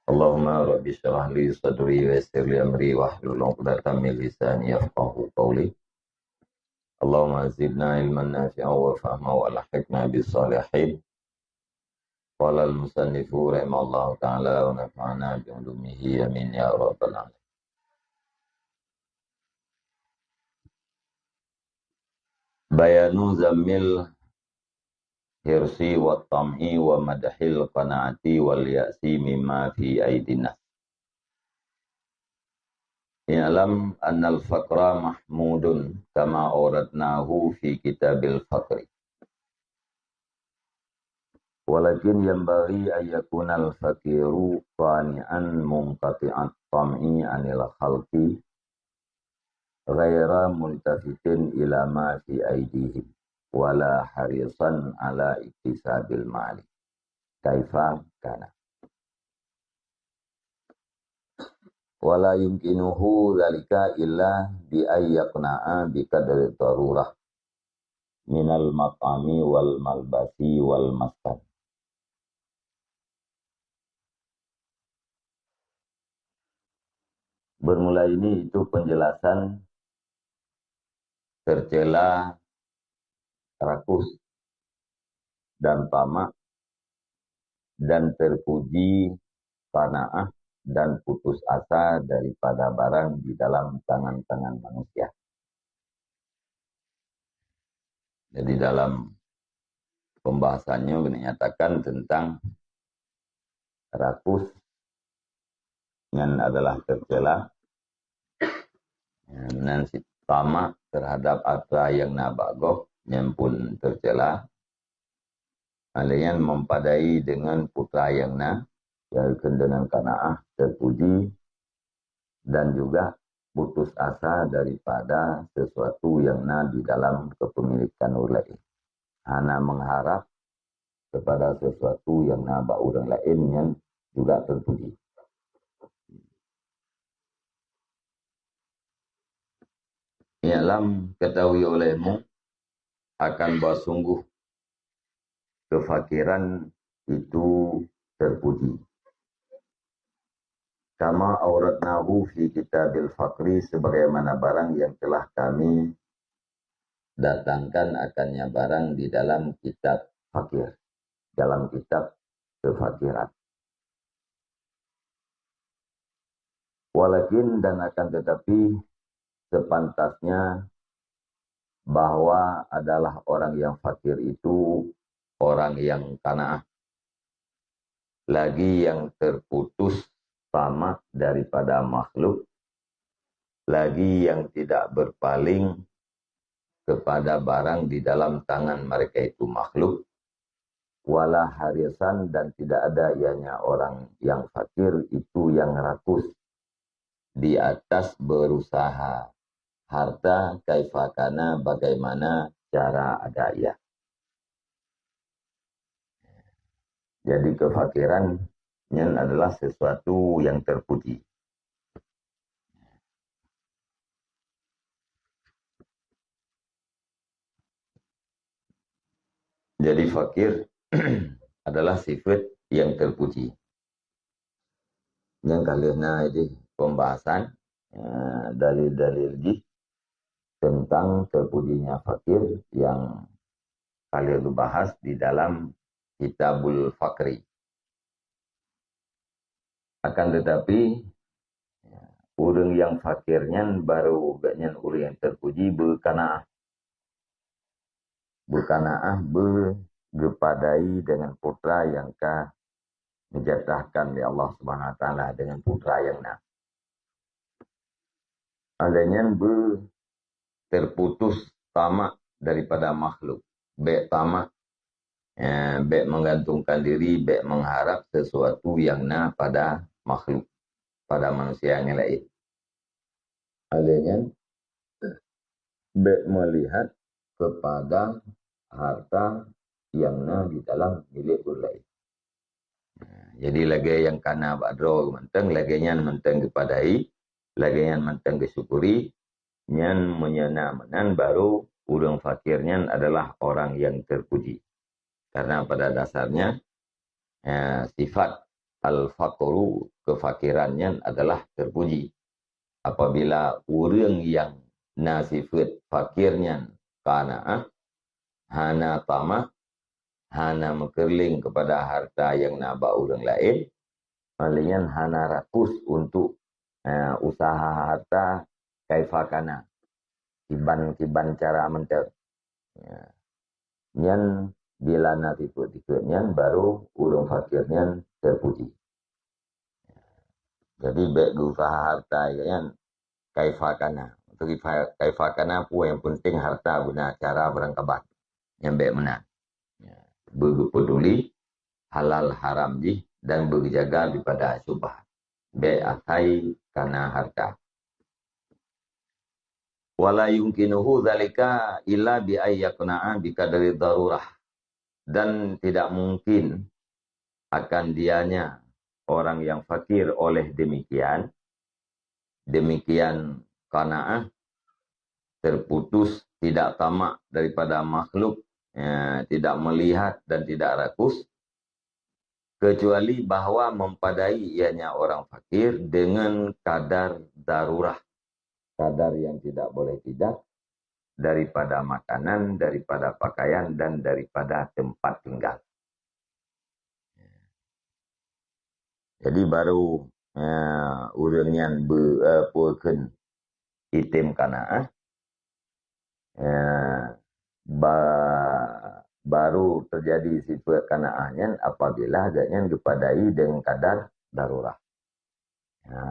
Allahumma rabbi syrah li sadri wa yassir li amri wahlul 'uqdatam min lisani yafqahu qawli. Allahumma zidna ilman nafi'an wa fahma wa alhiqna bis salihin. Qala al-musannifu rahimallahu ta'ala wa nafa'ana bi 'ulumihi amin ya rabbal alamin. Bayanu zammil hirsi wa tam'i wa madahil qanaati wal ya'si mimma fi aidina. I'lam annal faqra mahmudun kama auratnahu fi kitabil faqri. Walakin yanbaghi ayyakunal faqiru qani'an munqati'at tam'i anil khalqi ghaira multafitin ila ma fi aidihim wala harisan ala iktisabil mali kaifa kana wala yumkinuhu dzalika illa bi ayyaqna'a bi qadri darurah minal mat'ami wal malbasi wal maskan. Bermula ini itu penjelasan tercela, rakus, dan tamak, dan terpuji, qanaah, dan putus asa daripada barang di dalam tangan-tangan manusia. Jadi dalam pembahasannya menyatakan tentang rakus yang adalah tercela, dan si tamak terhadap apa yang nabagoh yang pun tercela, alian mempadai dengan putra yang yaitu dengan qanaah terpuji, dan juga putus asa daripada sesuatu yang di dalam kepemilikan orang lain. Hana mengharap kepada sesuatu yang bak orang lain yang juga terpuji. Ialam ketahui olehmu akan bahwa sungguh kefakiran itu terpuji. Kama auratnahu fi kitabil faqri, sebagaimana barang yang telah kami datangkan akannya barang di dalam kitab fakir, dalam kitab kefakiran. Walakin, dan akan tetapi sepantasnya bahwa adalah orang yang fakir itu orang yang qanaah, lagi yang terputus tamak daripada makhluk, lagi yang tidak berpaling kepada barang di dalam tangan mereka itu makhluk, wala harisan, dan tidak ada ianya orang yang fakir itu yang rakus di atas berusaha harta kaifakana, bagaimana cara ada ia. Jadi kefakirannya adalah sesuatu yang terpuji. Jadi fakir adalah sifat yang terpuji. Yang kalian ini pembahasan dalil-dalil tentang terpujinya fakir yang kalian bahas di dalam Kitabul Fakri. Akan tetapi orang yang fakirnya baru gaknya orang yang terpuji berqanaah. Berqanaah bergepadai dengan putra yang menjatahkan oleh Allah Subhanahu wa taala dengan putra yang adanya terputus tamak daripada makhluk. Baik tamak, baik menggantungkan diri, baik mengharap sesuatu yang pada makhluk, pada manusia yang lain. Adanya baik melihat kepada harta yang di dalam milik orang lain. Jadi lagi yang kana badro menteng, lagi yang menteng kepadai, lagi yang menteng kesyukuri, yang menyenamanan baru orang fakirnya adalah orang yang terpuji. Karena pada dasarnya sifat al-faqru, kefakirannya adalah terpuji. Apabila orang yang nasifat fakirnya qanaah, hana tamak, hana mekerling kepada harta yang nabak orang lain, palingan hana rakus untuk usaha harta kaifakana, kiban cara menter. Ya. Nyan bila nanti nyan baru urung fakirnya terpuji. Jadi baik usaha harta yang kaifakana. Untuk kaifakana pun yang penting harta guna cara berangkabat yang baik menang. Ya. Berpeduli halal haram jih dan berjaga daripada syubhat. Baik asai karena harta. Wala yumkinuhu dzalika illa bi ayyaqna'a bi qadri darurah. Dan tidak mungkin akan dianya orang yang fakir oleh demikian qanaah, terputus, tidak tamak daripada makhluk, tidak melihat dan tidak rakus, kecuali bahwa mempadai ianya orang fakir dengan kadar darurah, kadar yang tidak boleh tidak, daripada makanan, daripada pakaian, dan daripada tempat tinggal. Jadi baru urang yang berpuakan item qanaah, baru terjadi sifat qanaahnya apabila agaknya dipadai dengan kadar darurah.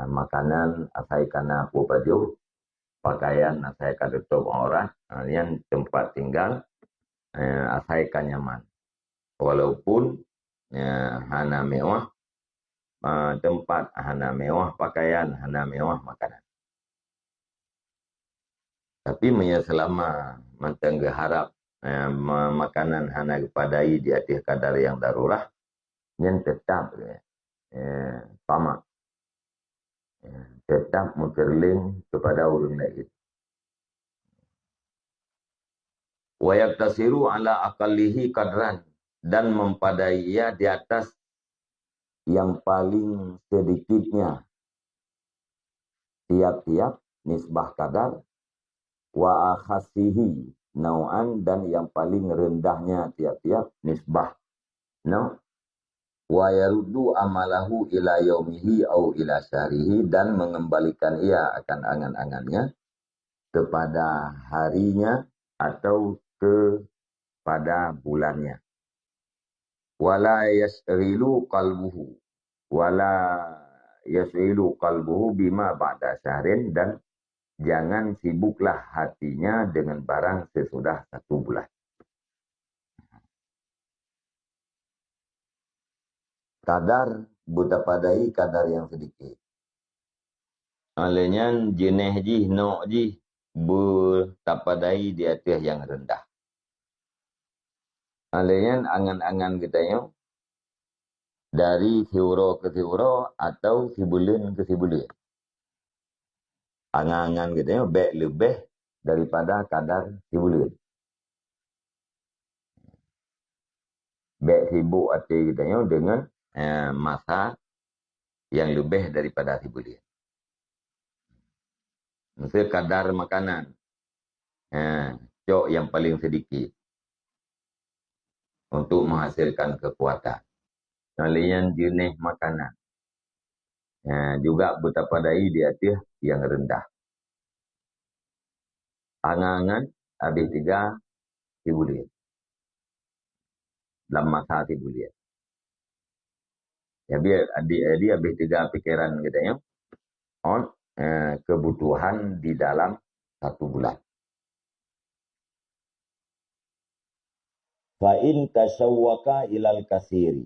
Makanan asai kana pupaju, pakaian asai kada top orang, yang tempat tinggal asai kanyaman. Walaupun hana mewah tempat, hana mewah pakaian, hana mewah makanan. Tapi selama mentengah harap makanan hana kepadai di atas kadar yang darurah, yang tetap tamak, tetap mengerling kepada orang lain. Wa yaktasiru ala aqallihi qadran, dan mempadai ia di atas yang paling sedikitnya tiap-tiap nisbah kadar, wa akhasihi nau'an, dan yang paling rendahnya tiap-tiap nisbah nau', wa yaruddu amalahu ila yaumihi au ila syahrihi, dan mengembalikan ia akan angan-angannya kepada harinya atau kepada bulannya. Wala yasrilu qalbuhu bima ba'da syahrin, dan jangan sibuklah hatinya dengan barang sesudah 1 bulan. Kadar buta padai kadar yang sedikit. Olehnya jenis jih no' jih buta padai di atas yang rendah. Olehnya angan-angan kita yang dari siuro ke siuro atau sibulan ke sibulan. Angan-angan kita yang baik lebih daripada kadar sibulan. Baik sibuk hati kita yang dengan masa yang lebih daripada sibulan. Maksudnya kadar makanan. Cok yang paling sedikit. Untuk menghasilkan kekuatan. Kalian jenis makanan. Juga buta padai di atas yang rendah. Angan-angan habis 3 sibulan. Dalam masa sibulan. Jadi habis 3 pikiran kita yang on kebutuhan di dalam 1 bulan. Fa in tasawwaka ilal kasiri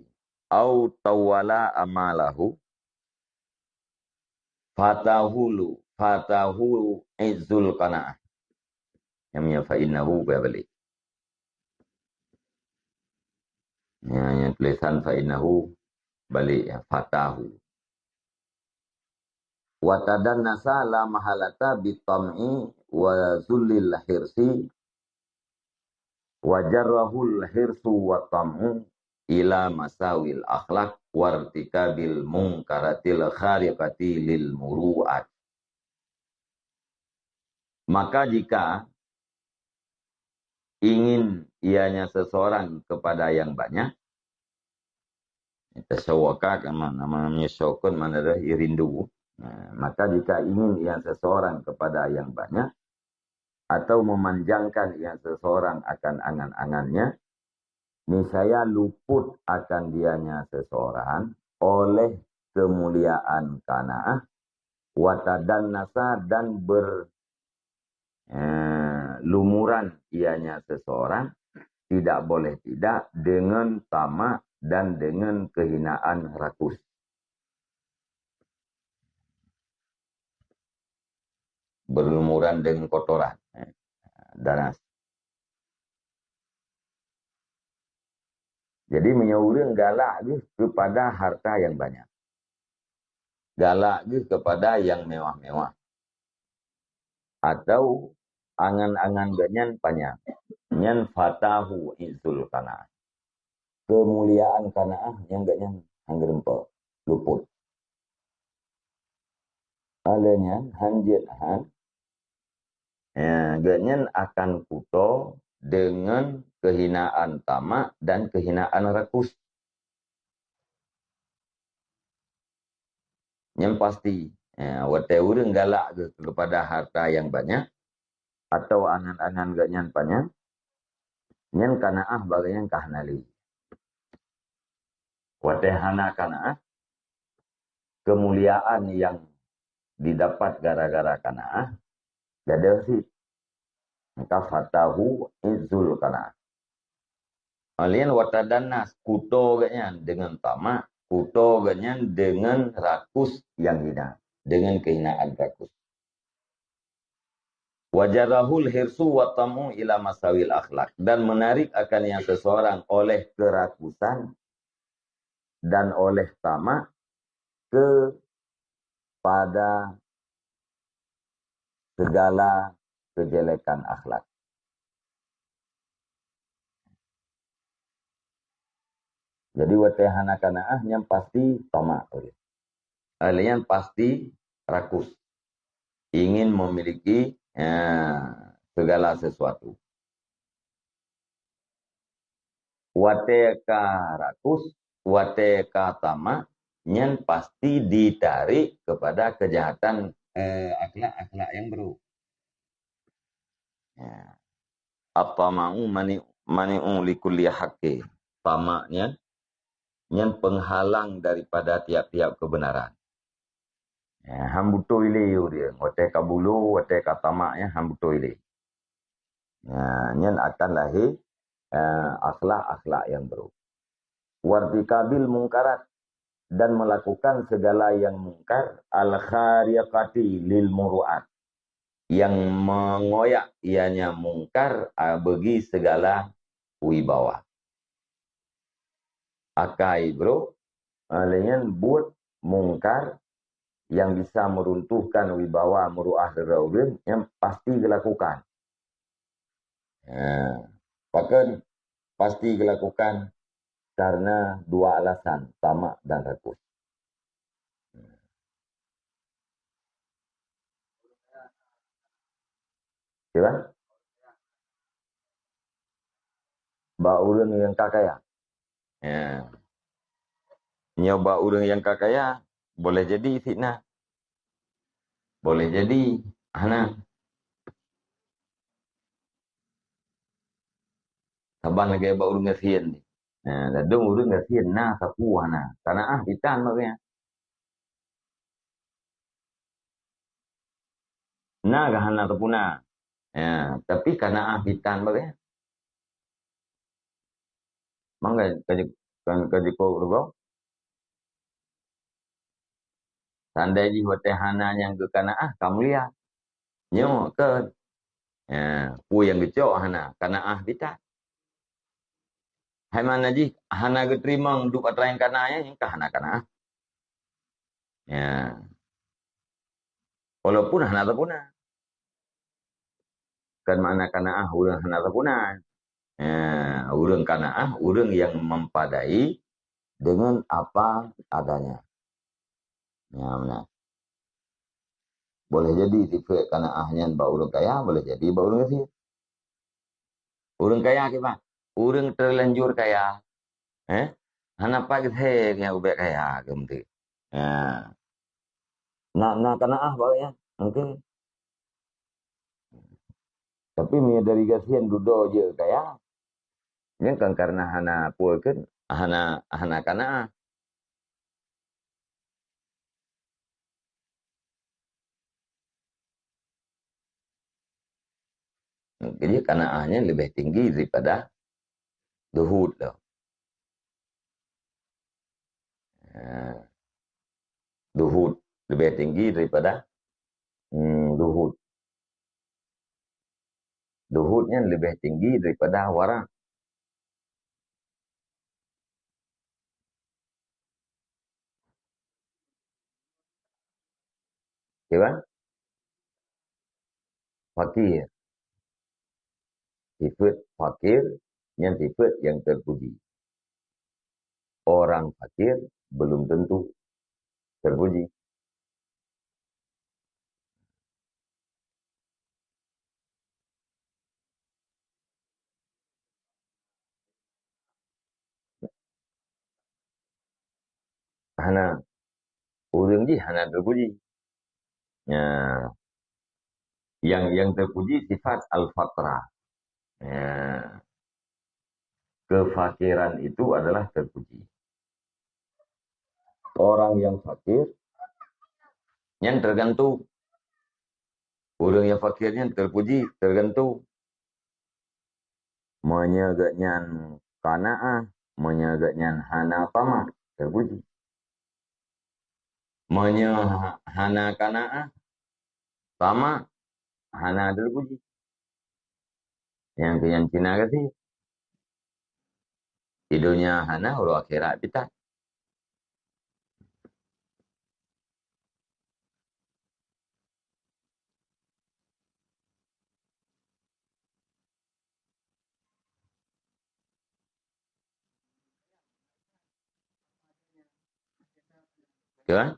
au tawala amalahu fatahu izzul qanaah. Yang fa innahu balik. Yang tulisan fa innahu balik ya, fatahu. Wa tadannasa la mahalata bitam'i wa zullil hirsi wa jarrahul hirsu wa tam'u ila masawil akhlak wartikabil mungkaratil khariqati lil muru'at. Maka jika ingin ianya seseorang kepada yang banyak, tasawwaka namanya syukun mana dah rindu. Maka jika ingin ia seseorang kepada yang banyak atau memanjangkan ia seseorang akan angan-angannya, niscaya luput akan dianya seseorang oleh kemuliaan qanaah, watadan nasa dan berlumuran ianya seseorang, tidak boleh tidak dengan tamak dan dengan kehinaan rakus. Berlumuran dengan kotoran. Danas. Jadi menyeurang galak kepada harta yang banyak. Galak kepada yang mewah-mewah. Atau angan-angan ganyan panjang. Nyan fatahu izul qanaah. Kemuliaan qanaah yang ganyan hanggerempa. Luput. Alanya hanjit han. Ganyan akan kuto dengan kehinaan tamak dan kehinaan rakus. Yang pasti, wate urang galak kepada harta yang banyak atau angan-angan ganyan panjang, nyen kanaah bagaimana kahnali. Wate hana kanaah, kemuliaan yang didapat gara-gara kanaah, gada sih. Maka fatahu izul kanaah. Alien watadannas kuto ganyan dengan tamak, kuto ganyan dengan rakus yang hina, dengan kehinaan rakus. Wajarahul hirsu wa tamu ila masawil akhlak, dan menarik akan yang seseorang oleh kerakusan dan oleh tamak kepada segala kejelekan akhlak. Jadi watehana kanaah yang pasti tamak, yang pasti rakus, ingin memiliki segala sesuatu. Wateka rakus, wateka tamak, yang pasti ditarik kepada kejahatan akhlak-akhlak yang buruk. Apa mau mani'u likulli haqqi. Tamaknya yang penghalang daripada tiap-tiap kebenaran. Hambuto ile dia. Wateka bulu, wateka tamaknya hambuto ile. Yang akan lahir akhlak-akhlak yang buruk. Wartikabil mungkarat, dan melakukan segala yang mungkar, al-khariqati lil muru'at, yang mengoyak ianya mungkar bagi segala wibawa. Akai bro, dengan buat mungkar yang bisa meruntuhkan wibawa muru'ah daraudin, yang pasti dilakukan. Bahkan pasti dilakukan karena dua alasan, tamak dan rakus. Kira? Ba urang yang kakaya. Nyoba urang yang kakaya boleh jadi fitnah. Boleh jadi hana. Saban lagi ba urang ngasian ni. Dadong urang ngasian na sapu hana. Karena bitan makanya. Na gahana tapuna. Tapi karena bitan makanya. Mangga kajiko rugo. Tandai di hotel hana yang ke kana kamu lihat. Nyo ke. Pu yang gecok hana. Kana bitan. Hai mana ji hana geterima duk atrain kananya yang kahana. Walaupun hana tapuna. Kan mana kana urang hana tapuna. Urang kanaah, urang yang mempadai dengan apa adanya. Ya, benar. Boleh jadi tipe kanaahnya bau urang kaya, boleh jadi bau urang kaya. Urang kaya kita, urang terlanjur kaya. Hanapa kita yang ubek kaya gemti. Ya. Nak kanaah baunya, mungkin. Tapi mi dari gasian dudo je kaya. Ini kan karena hana puakeun, hana kanaah. Jadi kanaahnya lebih tinggi daripada duhud loh. Duhud lebih tinggi daripada duhud. Duhudnya lebih tinggi daripada wara. Ya kan? Fakir. Sifat fakir yang sifat yang terpuji. Orang fakir belum tentu terpuji. Hana urang ji hana terpuji. Ya, yang terpuji sifat al-fatrah. Ya, kefakiran itu adalah terpuji. Orang yang fakir yang tergantung. Orang yang fakirnya terpuji tergantung. Menyegatnya kanaah, menyegatnya hana pama, terpuji. Hana kanaah, pama, hana terpuji. Yang Cina kasih. Hidupnya hana, huru akhirat kita. Ya kan?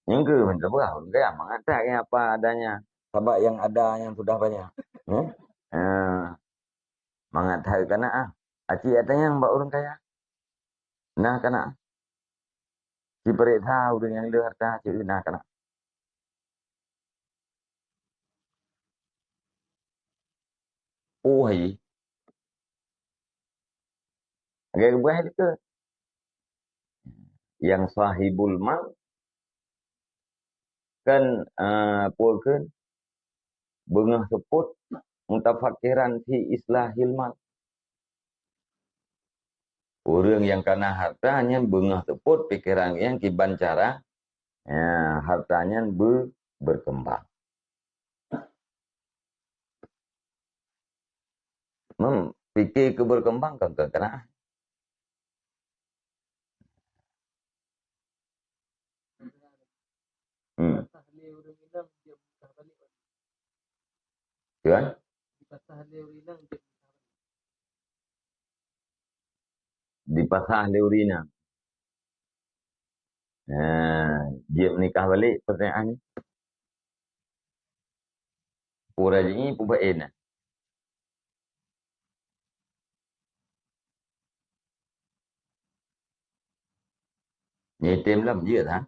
Yang ke minta berapa? Dia mengatakan apa adanya. Sebab yang ada yang sudah banyak. Mengatakan kanaah. Aci katanya yang mbak orang kaya. Nah kanaah. Si perik tahu dengan dia harta. Nah kanaah. Oh, hai. Agak berah itu. Yang sahibul mal kan pulkeun beungah seput mutafakiran fi islahil mal. Orang yang karena hartanya beungah seput pikiran yang kiban cara hartanya berkembang. Fikir ke berkembang kan kena. Kan? Dipasah leurina. Dia menikah balik pertanyaannya. Pura ini pubain. Nyetem lắm dữ hả?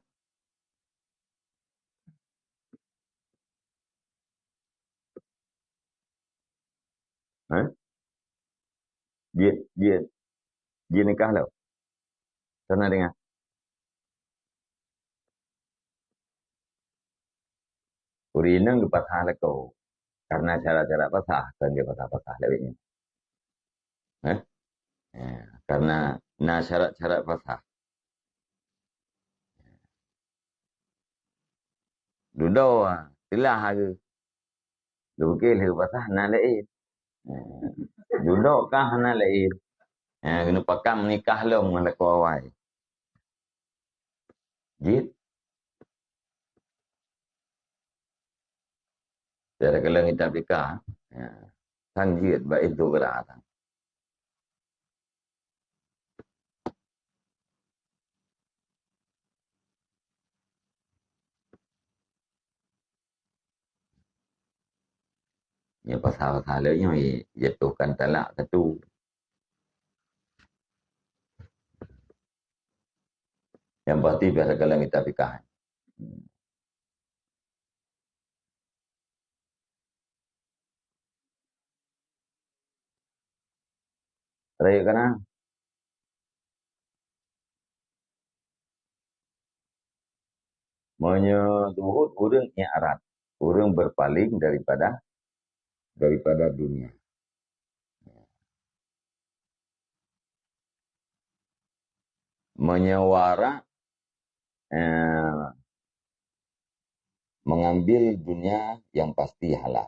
Hả? Dia dia dia nikah loh. Pernah dengar? Urinang dipasah leko. Karena cara-cara pasah kan dia pasah-pasah lewitnya. Hah? Karena syarat-syarat pasah. Dudo tilah ke. Dukil ke pasah na lain. Dudo kah na lain. Kena pakam nikah lo mengalako awai. Jit. Dari kelang kita pika. Ya. Sanjit baik itu beratan. Ya pasal-pasalnya jatuhkan talak satu. Yang pasti biasa kelang kita pika. Raya kena menyeluhut urang i'rad. Urang berpaling daripada dunia. Menyewara mengambil dunia yang pasti halal.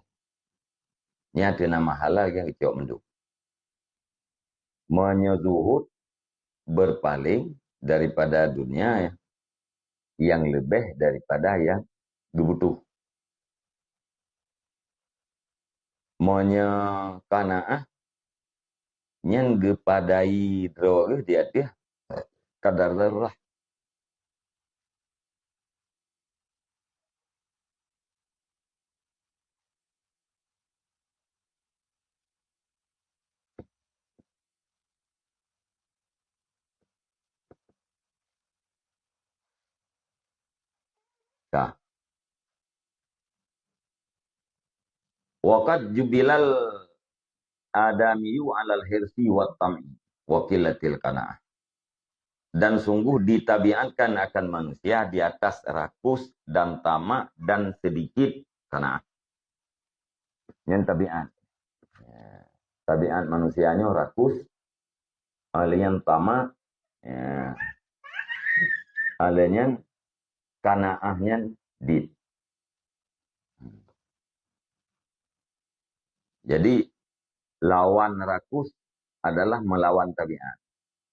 Ini ada nama halal yang kecil menduk. Menyeluhut berpaling daripada dunia yang lebih daripada yang dibutuh. Kanaah yang gepadai droge dia kadar darurat. Nah, waqad jubilal adamiyu alal hirsi wa tam'i wa qillatil qanaah. Dan sungguh ditabiatkan akan manusia di atas rakus dan tamak dan sedikit qanaah. Yang tabiat. Tabiat manusianya rakus, alien tamak, alien qanaahnya dit. Jadi lawan rakus adalah melawan tabiat.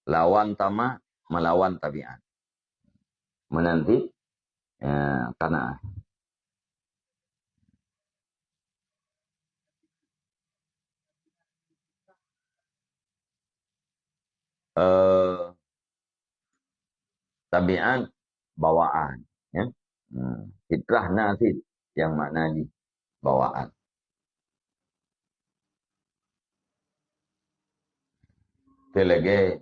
Lawan tamak melawan tabiat. Menanti qanaah. Tabiat bawaan, ya. Fitrah nasib yang maknanya bawaan. Itu lagi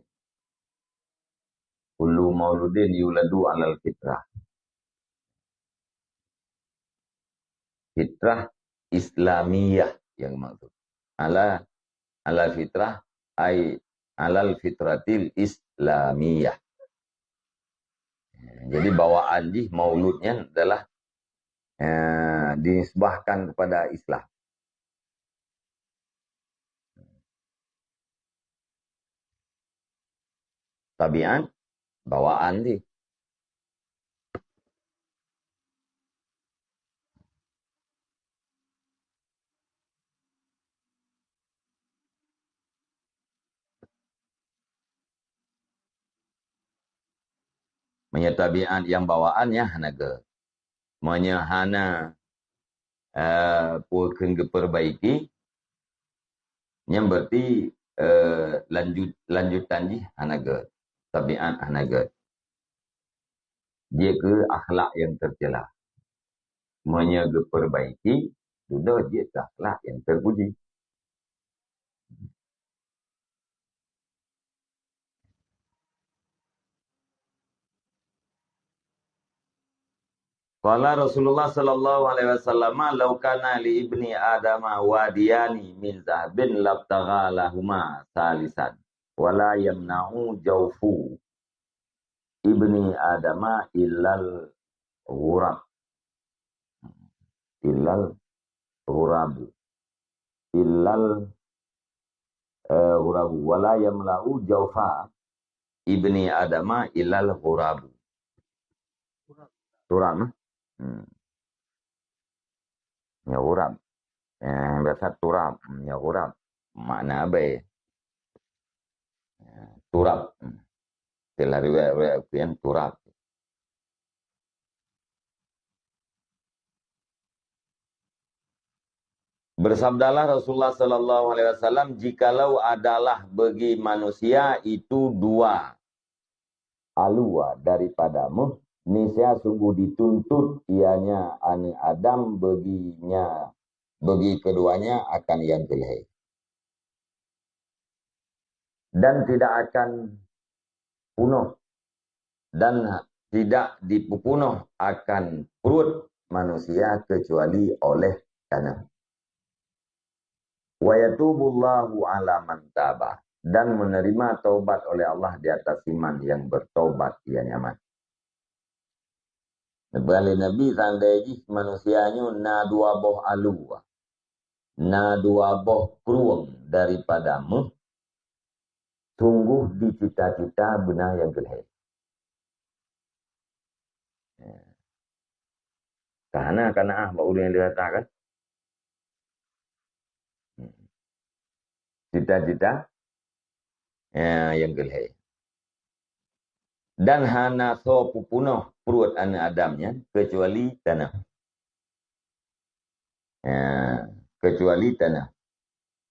kullu mauludin yuladu alal fitrah. Fitrah Islamiyah yang maksud. Ala fitrah ay alal fitratil Islamiyah. Jadi bawaan mauludnya adalah dinisbahkan kepada Islam. Tabiat bawaan sih. Tabiat yang bawaannya hanaga. Menyahana pulken perbaiki yang berarti lanjutan hanaga. Tabiat hanaga. Dia ke akhlak yang tercela. Perbaiki sudah dia ke akhlak yang terpuji. Qala Rasulullah sallallahu alaihi wasallam, "Law kana li ibni Adama wadiyani min zahabin labtagha lahuma salisan, wala yamna'u jawfu ibni Adama illal ghurab." Illal ghurab. Illal ghurab. Wala yamla'u jawfa ibni Adama illal ghurab. Turab. Ya ghurab. Biasa turab. Ya ghurab. Makna apa ya? Turab. Istilah riwayat turab. Bersabdalah Rasulullah sallallahu alaihi wasallam, jikalau adalah bagi manusia itu dua alua daripadamu, niscaya sungguh dituntut ianya ani Adam bagi keduanya akan yang kelihai. Dan tidak akan punah dan tidak dipupunuh akan perut manusia kecuali oleh tanah. Wa yatubullahu ala man taba, dan menerima taubat oleh Allah di atas iman yang bertaubat ia nyaman. Balik Nabi tandai manusianya na dua boh alua, na dua boh peruang daripadamu, sungguh di cita-cita benar yang gelap. Karena baru yang dikatakan cita-cita yang gelap. Dan hana so pupunuh perut anak Adamnya kecuali tanah. Kecuali tanah.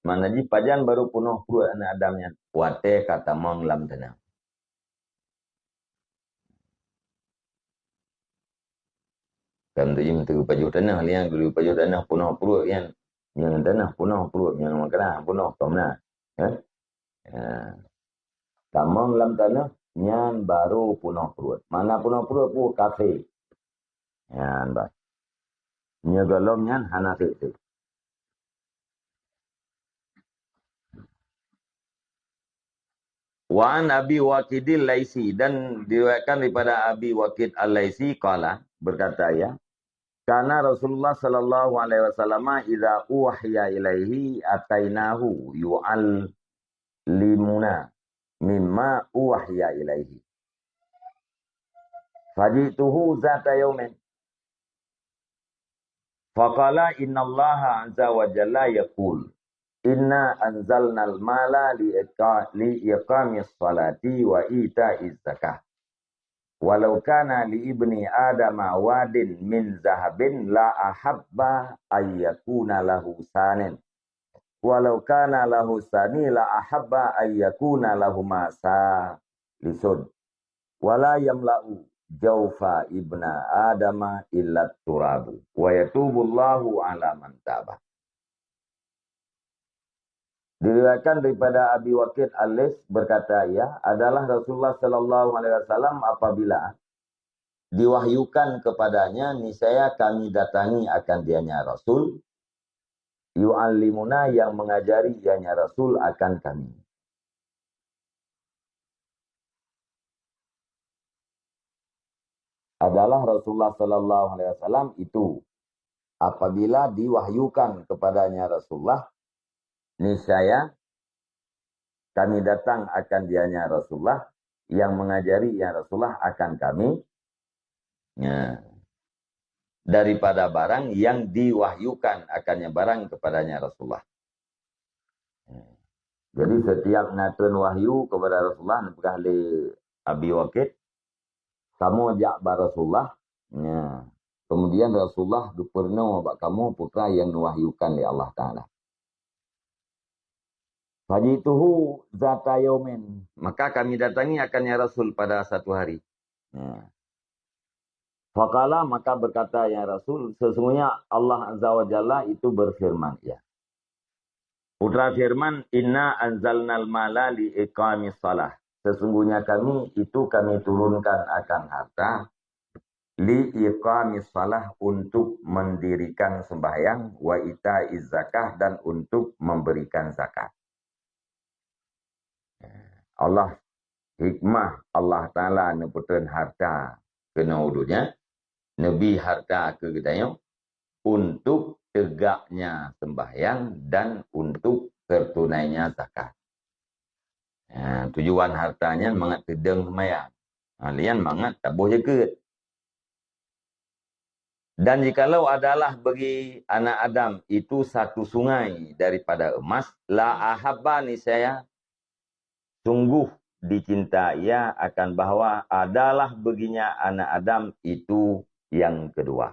Mana ji pajan baru punuh perut anak Adamnya. Wate kata mong lam tanah. Kan tu jim tu paju tanah liang dulu paju tanah punuh perut yang tanah punuh perut yang makan punuh tomna. Tamong lam tanah nyan baru punuh perut. Mana punuh perut pu kafe. Nyan bah. Nya galom nyan hana sik. Wa an Abi Waqidil Laisi, dan diriwayatkan daripada Abi Waqid Al-Laisi qala, berkata ya, karena Rasulullah sallallahu alaihi wasallam idza uhiya ilaihi atainahu yu'allimuna mimma uhiya ilaihi. Fajituhu zata yaumin. Faqala innallaha azza wa jalla yaqul inna anzalnal mala li iqamis salati wa ita'iz zakah. Walau kana li ibni adama wadin min zahabin la ahabba ayyakuna lahu sanin. Walau kana lahu sani la ahabba ayyakuna lahu masa lisud. Wala yamla'u jawfa ibna adama illa turabu. Wa yatubullahu ala man tabah. Diriwayatkan daripada Abi Waqid Al-Lais berkata ya, adalah Rasulullah sallallahu alaihi wasallam apabila diwahyukan kepadanya, niscaya kami datangi akan dianya Rasul, yu'allimuna yang mengajari dianya Rasul akan kami. Adalah Rasulullah sallallahu alaihi wasallam itu apabila diwahyukan kepadanya Rasulullah, niscaya kami datang akan dianya Rasulullah yang mengajari ya Rasulullah akan kami daripada barang yang diwahyukan akannya barang kepadanya Rasulullah. Jadi setiap natun wahyu kepada Rasulullah napkah li Abi Waqid kamu ajak bar Rasulullah. Kemudian Rasulullah dupurno bak kamu putra yang diwahyukan oleh Allah Taala. Fajituhu zata yaumin, maka kami datangi akannya Rasul pada satu hari. Faqala, maka berkata ya Rasul, sesungguhnya Allah Azza wa Jalla itu berfirman ya. Putra firman, inna anzalnal mala li iqamis salah. Sesungguhnya kami turunkan akan harta li iqamis salah, untuk mendirikan sembahyang, wa ita'iz zakah, dan untuk memberikan zakat. Allah hikmah Allah Ta'ala neputun harta kena udunya, Nabi harta ke gedanya untuk tegaknya sembahyang dan untuk tertunainya zakat. Tujuan hartanya mangat kedeng sembahyang. Lian mangat tak boleh ke. Dan jikalau adalah bagi anak Adam itu satu sungai daripada emas, la ahabba niscaya sungguh dicinta ia akan bahwa adalah baginya anak Adam itu yang kedua.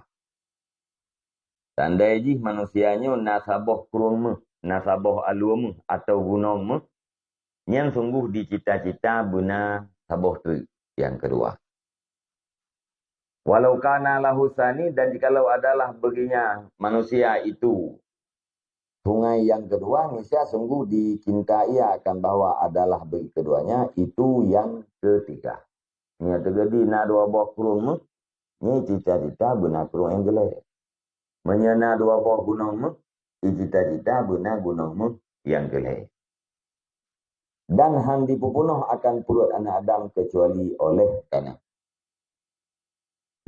Tandai ji manusianya nasabah kurung nasabah alum atau gunung yang sungguh dicita-cita guna sabah tu yang kedua. Walau kana lahusani, dan jikalau adalah baginya manusia itu sungai yang kedua, niscaya sungguh dicintai akan bahwa adalah bagi keduanya itu yang ketiga. Ini terjadi nak dua buah kurung ni cita-cita guna kurung yang gelap. Menyana dua buah gunung cita-cita guna gunung yang gelap. Dan handi pupunuh akan pulut anak Adam kecuali oleh tanah.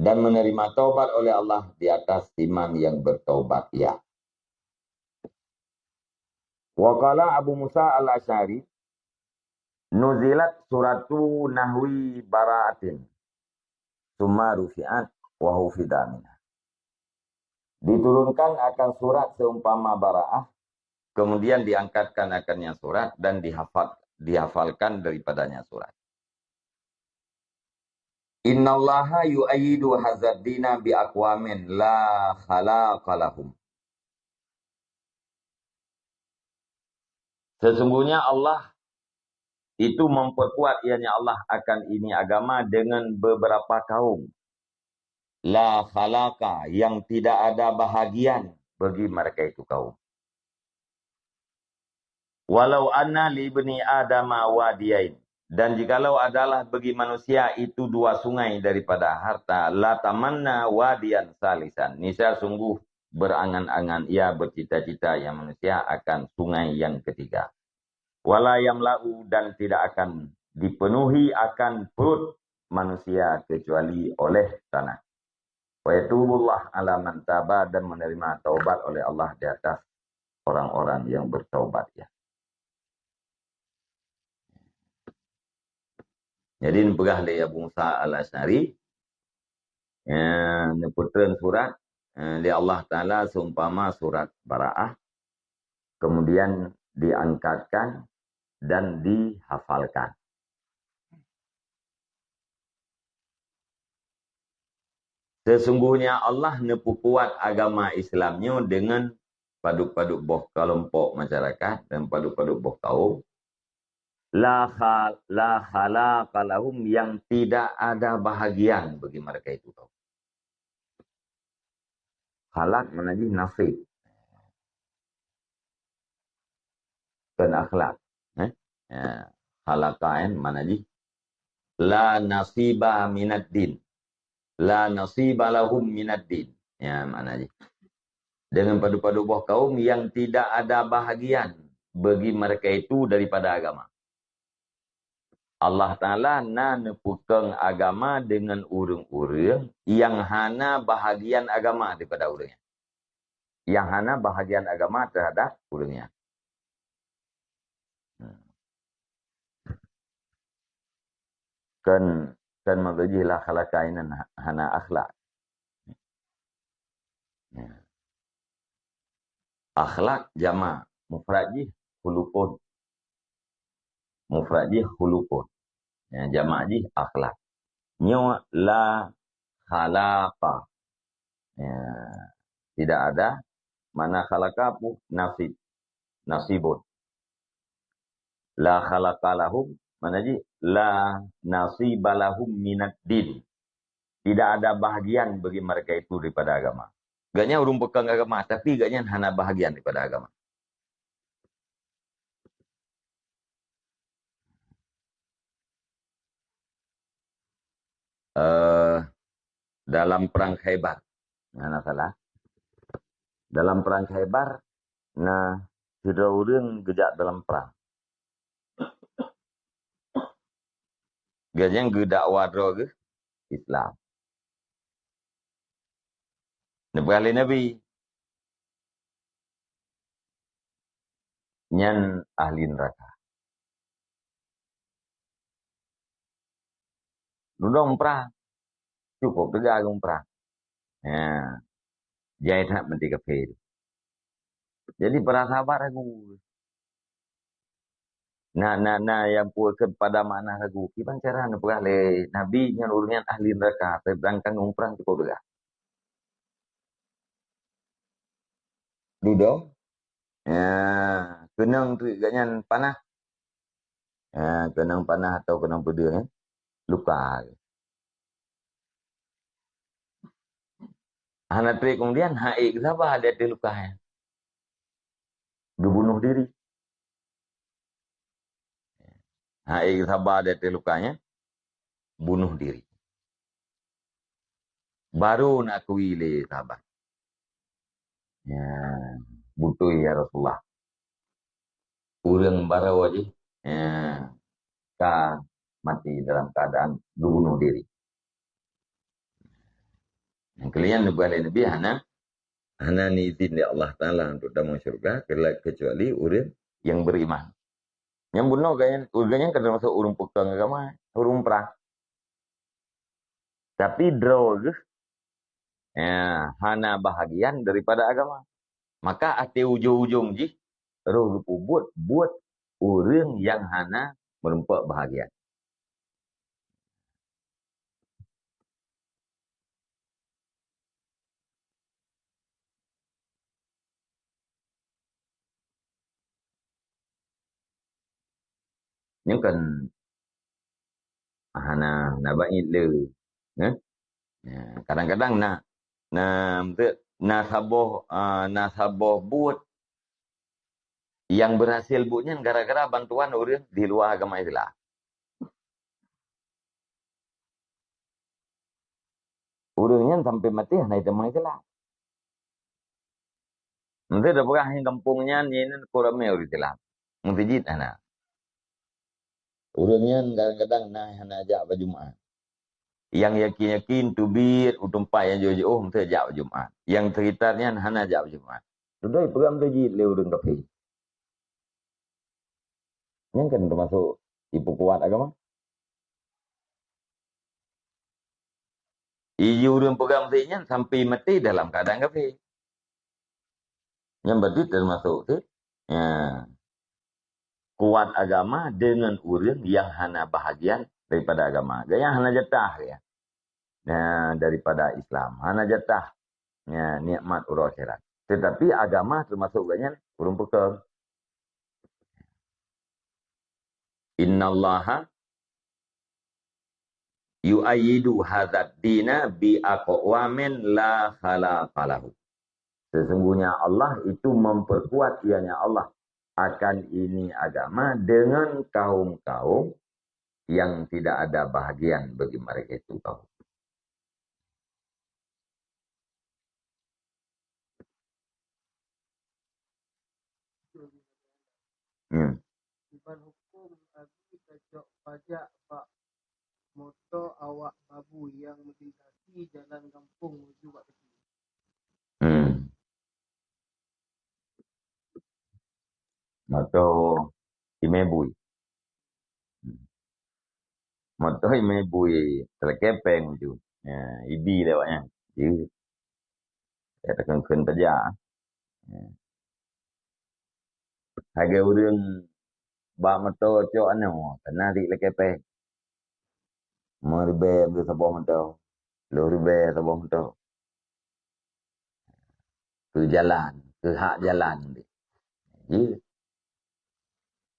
Dan menerima taubat oleh Allah di atas iman yang bertaubat ya. Waqala Abu Musa al-Asy'ari, nuzilat suratu nahwi bara'atin summa rufi'at wa hufidamina. Diturunkan akan surat seumpama bara'ah, kemudian diangkatkan akannya surat dan dihafalkan daripadanya surat. Innallaha yu'ayyidu hadzal dina bi aqwamin la khalaqa lahum. Sesungguhnya Allah itu memperkuat ianya Allah akan ini agama dengan beberapa kaum. La khalaqa, yang tidak ada bahagian bagi mereka itu kaum. Walau anna li ibni adama wadiyain, dan jikalau adalah bagi manusia itu dua sungai daripada harta, la tamanna wadiyan salisan, niscaya sungguh berangan-angan ia bercita-cita yang manusia akan sungai yang ketiga. Wala yamla'u, dan tidak akan dipenuhi akan perut manusia kecuali oleh tanah. Wa yatubullah ala man taba, dan menerima taubat oleh Allah di atas orang-orang yang bertaubat ya. Jadi pegah dari Abu Musa al-Asy'ari putran surat di Allah Ta'ala seumpama surat Bara'ah, kemudian diangkatkan dan dihafalkan. Sesungguhnya Allah nepu kuat agama Islamnya dengan paduk-paduk boh kelompok masyarakat dan paduk-paduk boh kaum. La khalaqa lahum, yang tidak ada bahagian bagi mereka itu. Khalaq mana ji nasib. Kan akhlak. Khalaqain mana ji la nasiba minad din. La nasiba lahum minad din. Ya, mana ji. Dengan padu-padu buah kaum yang tidak ada bahagian bagi mereka itu daripada agama. Allah Ta'ala nepukang agama dengan urang-urang yang hana bahagian agama daripada urangnya. Yang hana bahagian agama terhadap urangnya. Kan magajilah khalaqainan hana akhlak. Akhlak jama' mufradih khuluqun. Mufradih khuluqun. Jama' ji akhlak. Nyo la khalaqa. Tidak ada. Mana khalaqa pu nasib. Nasibun. La khalaqa lahum. Mana ji? La nasibalahum minad din. Tidak ada bahagian bagi mereka itu daripada agama. Gaknya urung pegang agama, tapi gaknya hana bahagian daripada agama. Dalam perang Khaybar. Nah, salah. Dalam perang Khaybar, nah, sudah urang gejak dalam perang. Gaknya gedak wadro ke Islam. Nebali Nabi. Nyan ahli neraka. Dudong perang. Cukup juga agung perang. Jahit hak menti kafir. Jadi para sahabat ragu. Nah yang puakan pada mana ragu. Kipan cara nak boleh Nabi yang urungan ahli neraka. Terberangkan umprang cukup juga. duduk. Kenang tu ganyan panah. Kenang panah atau kenang pedang, luka. Anak tu kemudian haik sabar dia ada luka. Dia bunuh diri. Haik sabar dia ada lukanya, bunuh diri. Baru nak kuili sabar. Butuh ya Rasulullah. Urang baru aja. Ka mati dalam keadaan bunuh diri. Kalian boleh Nabi hana ni izin dari Allah Ta'ala untuk dalam syurga kecuali urang yang beriman. Yang bunuh urangnya kan termasuk urang pegang agama, urang perang. Tapi draw hana bahagian daripada agama. Maka ati ujung-ujung ji roh buat urang yang hana merempak bahagian. Những cần na baik le, kadang-kadang na saboh buat yang berhasil buatnya gara-gara bantuan orang di luar agama Islam. Orangnya sampai mati hanya itu Islam. Nanti dah perang yang kampungnya ni kurangnya orang Islam. Nanti jid anak. Orangnya kadang-kadang hana ajak berjumaat. Yang yakin-yakin tubir utumpai yang jauh-jauh mesti ajak berjumaat. Yang sekitarnya hana ajak berjumaat. Sudah program tu jid le orang kafir. Yang kan termasuk ibu kuat agama. Iyu orang program tu sampai mati dalam keadaan kafir. Yang berarti termasuk tu kuat agama dengan orang yang hana bahagian daripada agama. Yang hana jatah ya. Daripada Islam. Hana jatah nikmat urang akhirat. Tetapi agama termasuk ganyan urang pegang. Innallaha yu'ayyidu hadzal dina bi aqwamin la khalaqa lahu. Sesungguhnya Allah itu memperkuat ianya Allah akan ini agama dengan kaum-kaum yang tidak ada bahagian bagi mereka itu kaum. Iban hukum bagi kajak pajak pak motor awak babu yang melintasi jalan kampung menuju buat kecil. Motor imebui. Motor imebui terkepeng tu. Ibi lewatnya. Dia tekan pajak. Harga urang bak motor cok kena dik lekepeng. Meribe ambil sebuah motor. Ribe sebuah motor. Ke jalan. Ke hak jalan. Ya.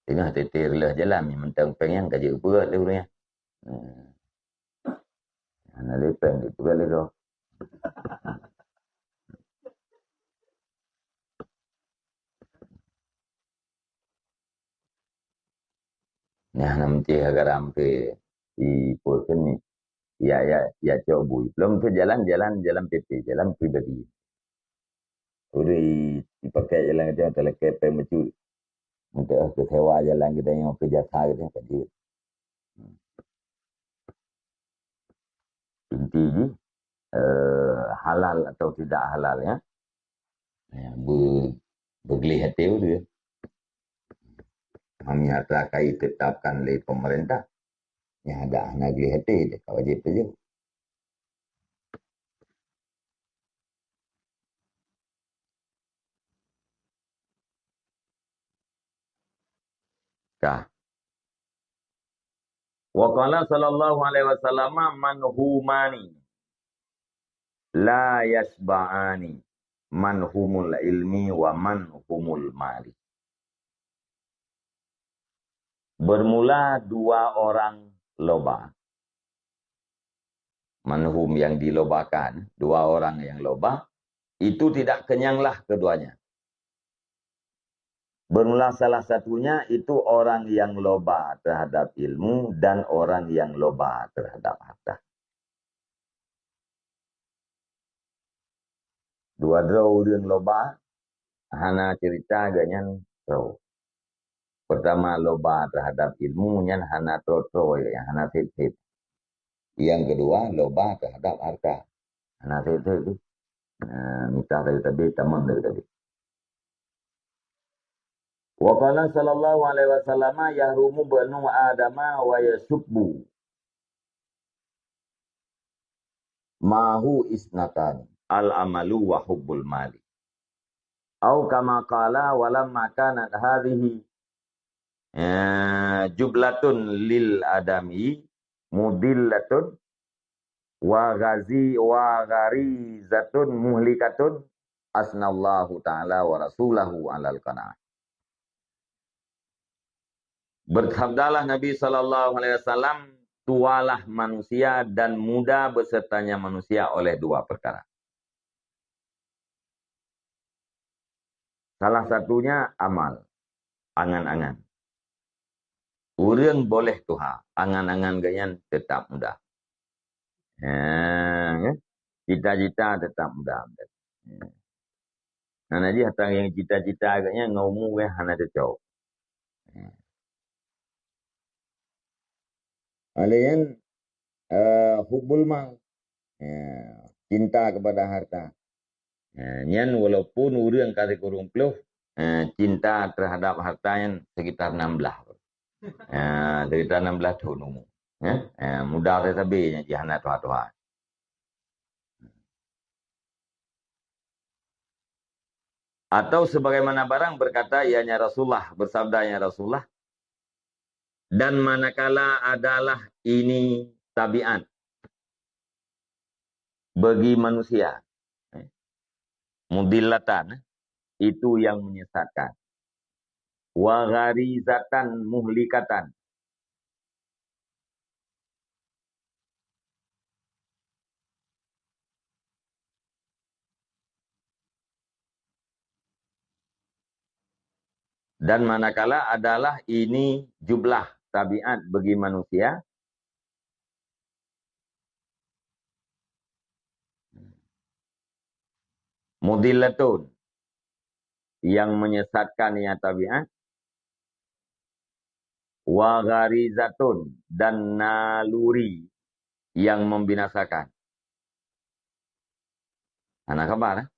Tengah tetir lah jalan. Mentang pengen kaji perut dia urangnya. Nak lepeng dia perut dia tu. Nah, nanti garam ke ipurkan ni. Ya cok bui. Belum tu jalan PP, jalan pribadi. Udah dipakai jalan kita terlekat pemecu. Untuk kesewa jalan kita yang ke jasa kita kaji. Inti ni halal atau tidak halal ya. Bergelih hati dia. Kami kai tetapkan oleh pemerintah. Yang ada anak gelih hati dia wajib saja. Kah. Wa qala sallallahu alaihi wasallam man humani la yasba'ani manhumul ilmi wa manhumul mali. Bermula dua orang loba. Manhum yang dilobakan, dua orang yang loba, itu tidak kenyanglah keduanya. Bermula salah satunya itu orang yang loba terhadap ilmu dan orang yang loba terhadap harta. Dua draw yang loba, hana cerita agaknya draw. Pertama loba terhadap ilmu, yang hana tro-tro, yang hana sit-sit. Yang kedua loba terhadap harta. Hana sit-sit itu. Mitah tadi, tamam tadi. Wa qala sallallahu alaihi wasallam yahrumu banu adama wa yasubbu mahu isnatan al amalu wa hubbul mali. Au kama qala walamma kanat hadhihi jublatun lil adami mudillatun wa gharizatun muhlikatun asnallahu ta'ala wa rasulahu alal qanaah. Bersabdalah Nabi SAW, tualah manusia dan muda besertanya manusia oleh dua perkara. Salah satunya amal, angan-angan. Urang boleh tuha, angan-angan ganyan tetap mudah. Cita-cita tetap mudah. Nah, jadi hatang yang cita-cita agaknya ngaumu hana cocok. Alayan hubbul mal, cinta kepada harta. Nyan walaupun urang kata kurung peluh, cinta terhadap harta yang sekitar 16. Sekitar 16 tahun umur. Mudah tetapi jihana tuha-tuha. Atau sebagaimana barang berkata ianya Rasulullah, bersabdanya Rasulullah, dan manakala adalah ini tabiat bagi manusia, mudillatan, itu yang menyesatkan. Wa gharizatan muhlikatan. Dan manakala adalah ini jumlah tabiat bagi manusia, mudillatun, yang menyesatkan ya tabiat, wa gharizatun, dan naluri, yang membinasakan. Anak kabar,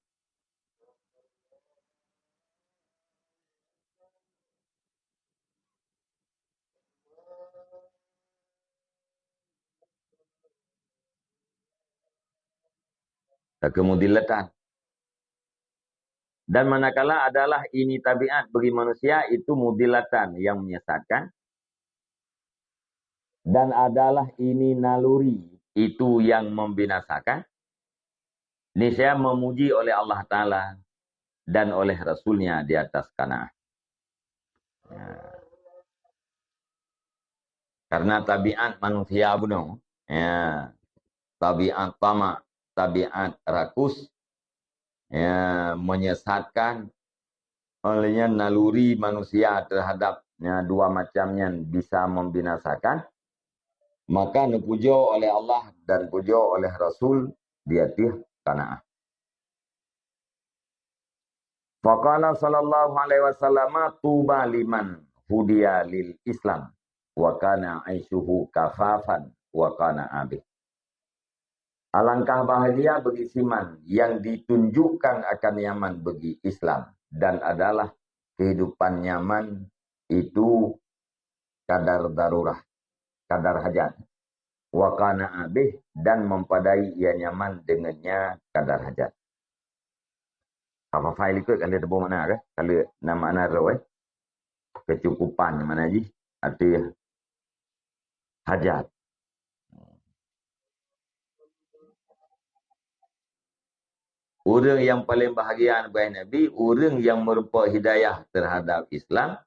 kemudilatan. Dan manakala adalah ini tabiat bagi manusia, itu mudilatan, yang menyesatkan. Dan adalah ini naluri, itu yang membinasakan. Ini saya memuji oleh Allah Ta'ala dan oleh Rasulnya di atas qanaah. Karena tabiat manusia bunuh, tabiat tamak, tabiat rakus, menyesatkan, olehnya naluri manusia terhadap dua macamnya bisa membinasakan, maka dipujo oleh Allah dan pujo oleh Rasul di atas qanaah. Faqala sallallahu alaihi wasallam tuba liman hudiya lil Islam wa kana aishuhu kafafan wa kana abih. Alangkah bahagia bagi siman yang ditunjukkan akan nyaman bagi Islam dan adalah kehidupan nyaman itu kadar darurah, kadar hajat. Wa kana abih, dan mempadai ia nyaman dengannya kadar hajat. Apa file ikut kalau tebuk mana ke? Kalau nama mana rawai? Kecukupan mana ji? Arti hajat. Orang yang paling bahagia bagi Nabi, orang yang merupa hidayah terhadap Islam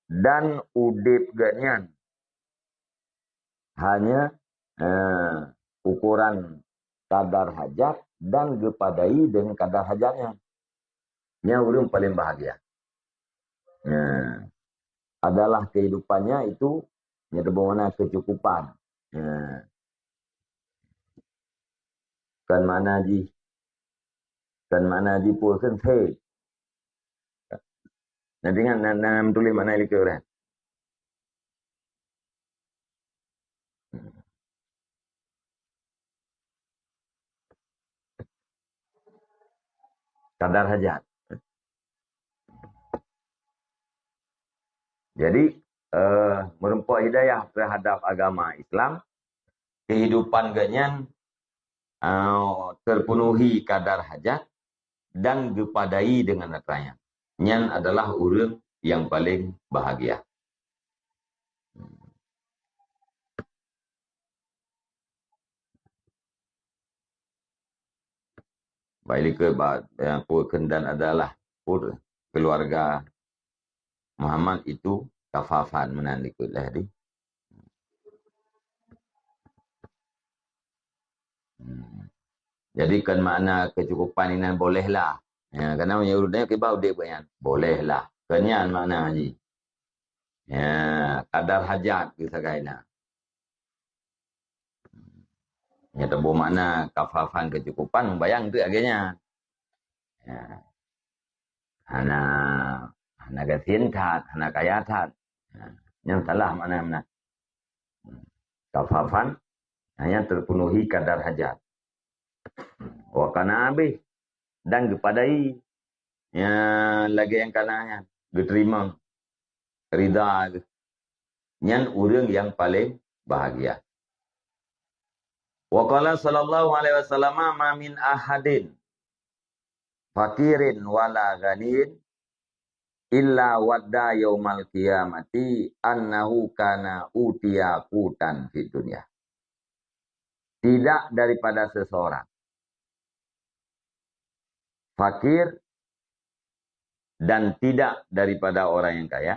dan udip ganyan hanya ukuran kadar hajat dan gepadai dengan kadar hajatnya. Ini orang paling bahagia. Adalah kehidupannya itu bagaimana kecukupan. Kan mana di pulkan saya. Nanti kan nak tulis mana ilmu orang. Kadar hajat. Jadi merempuh hidayah terhadap agama Islam, kehidupan ganyan terpenuhi kadar hajat dan gepadai dengan netranya. Nyan adalah orang yang paling bahagia. Baik ke yang kendan adalah keluarga Muhammad itu kafafan menandikutlah di. Jadi kan makna kecukupan ini bolehlah. Ya, kerana menyuruhnya kibau dia banyak. Bolehlah. Kenyan makna haji. Ya, kadar hajat kita kaina. Ya, tabu makna kafafan kecukupan bayang tu agaknya. Ya. Hana gasintat, hana kayatat. Ya. Yang salah makna. Kafafan hanya terpenuhi kadar hajat. Wa kana abih dan kepadai lagi yang kananya diterima rida nyan orang yang paling bahagia. Wa qala sallallahu alaihi wasallam ma min ahadin fakirin wala ghanin illa wadda yaumal qiyamati annahu kana utiya qutan fid dunya. Tidak daripada seseorang fakir dan tidak daripada orang yang kaya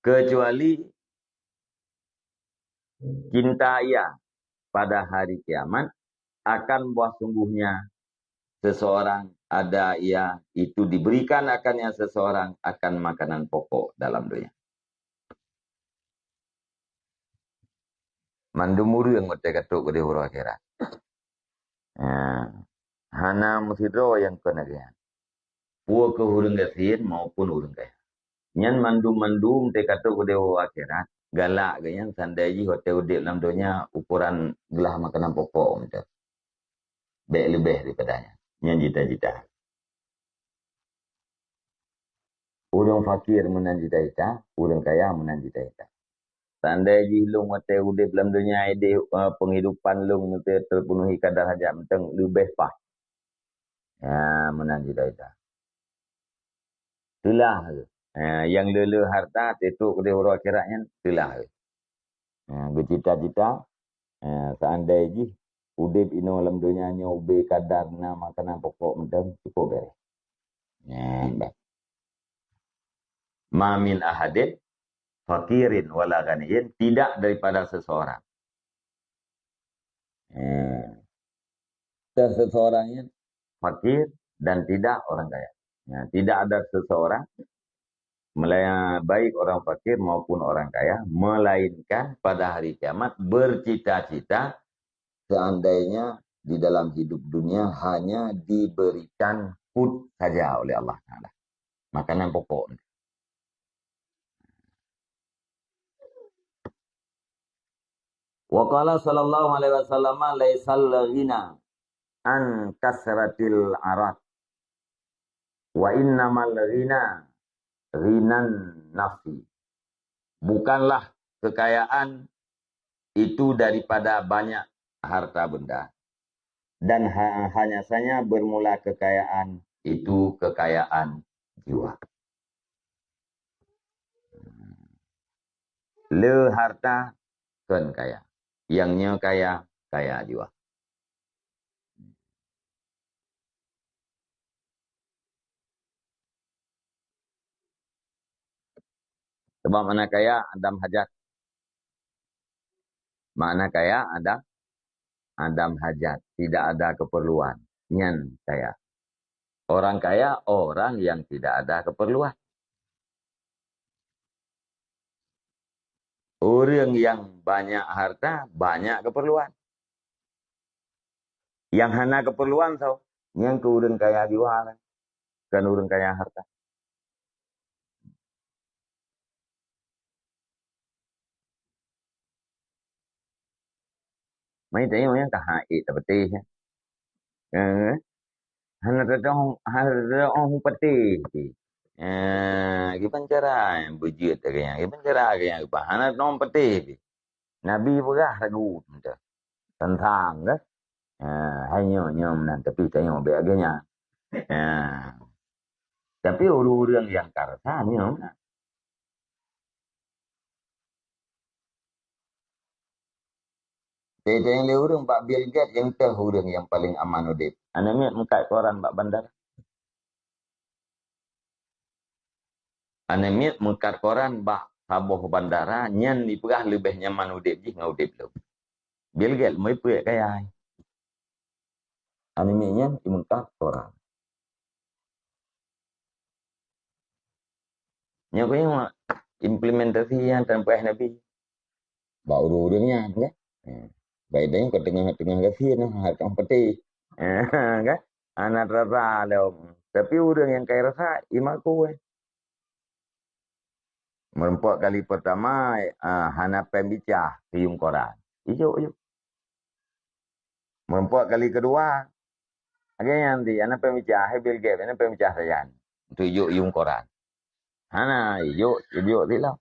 kecuali cinta ia pada hari kiamat akan buah sungguhnya seseorang ada ia itu diberikan akannya seseorang akan makanan pokok dalam dunia. Mandumuru yang mereka katuk ke huru akhirat. Hana musidro yang kenagian. Puwa ke hurung gasin maupun hurung kaya. Nyan mandum mereka katuk ke huru akhirat. Galak ganyan sandaji hotel udip dalam dunia ukuran gelah makanan pokok macam. Baik lebih daripadanya. Nyan cita-cita. Orang fakir menang cita-cita, orang kaya menang cita-cita. Tandai jilung mata udip dalam dunia ide penghidupan lung mata terpenuhi kadar hajat mentang lebih pah. Ya, menang cita-cita. Itulah yang lele harta tetuk ke huru akhiratnya itulah. Bercita-cita seandai ji udip ino dalam dunia nya ube kadar na makanan pokok mentang cukup beres. Ya, ma min ahadin fakirin wala ghaniyin tidak daripada seseorang. Dan seseorangnya fakir dan tidak orang kaya. Ya, tidak ada seseorang baik orang fakir maupun orang kaya melainkan pada hari kiamat bercita-cita seandainya di dalam hidup dunia hanya diberikan food saja oleh Allah Taala. Makanan pokok. Wa qala sallallahu alaihi wasallam laisal ghina an kasratil arat wa innamal ghina ghinan nafsi. Bukanlah kekayaan itu daripada banyak harta benda dan hanya saja bermula kekayaan itu kekayaan jiwa. Le harta kan kaya. Yangnya kaya jiwa. Sebab mana kaya Adam hajat. Makna kaya Adam hajat. Tidak ada keperluan. Nyan kaya. Orang kaya, orang yang tidak ada keperluan. Orang yang banyak harta, banyak keperluan. Yang hana keperluan, so. Yang ke orang kaya juga. Kan orang kaya harta. Mấy tỷ mà cả hai ít tập tê chứ. Hana orang peti. Giban cara bujut kaya. Giban cara kaya. Hana orang peti. Nabi pegah ragu. Tentang kan. Hanya nyom nan tapi saya be agaknya. Tapi orang-orang yang karsa nyom. Saya yang orang Pak Bill Gates yang tahu orang yang paling aman udip. Anda ni muka koran Pak Bandar. Anda ni muka koran Pak Sabuh Bandara nyan diperah lebih nyaman udip je ngau udip lu. Bill Gates mai puak kaya. Anda ni nyan muka koran. Nya ko yang implementasi yang tanpa Nabi. Ba urang-urangnya kan. Baik dah ke tengah-tengah kasih nah harta peti. Kan? Anak rasa leo. Tapi orang yang kaya rasa imak kuat. Merempat kali pertama, hana pembicah tium koran. Ijo. Merempat kali kedua, agaknya nanti, anak pembicah, Bill Gates, anak pembicah sayan. Untuk ijo yung koran. Hana, ijo tilau.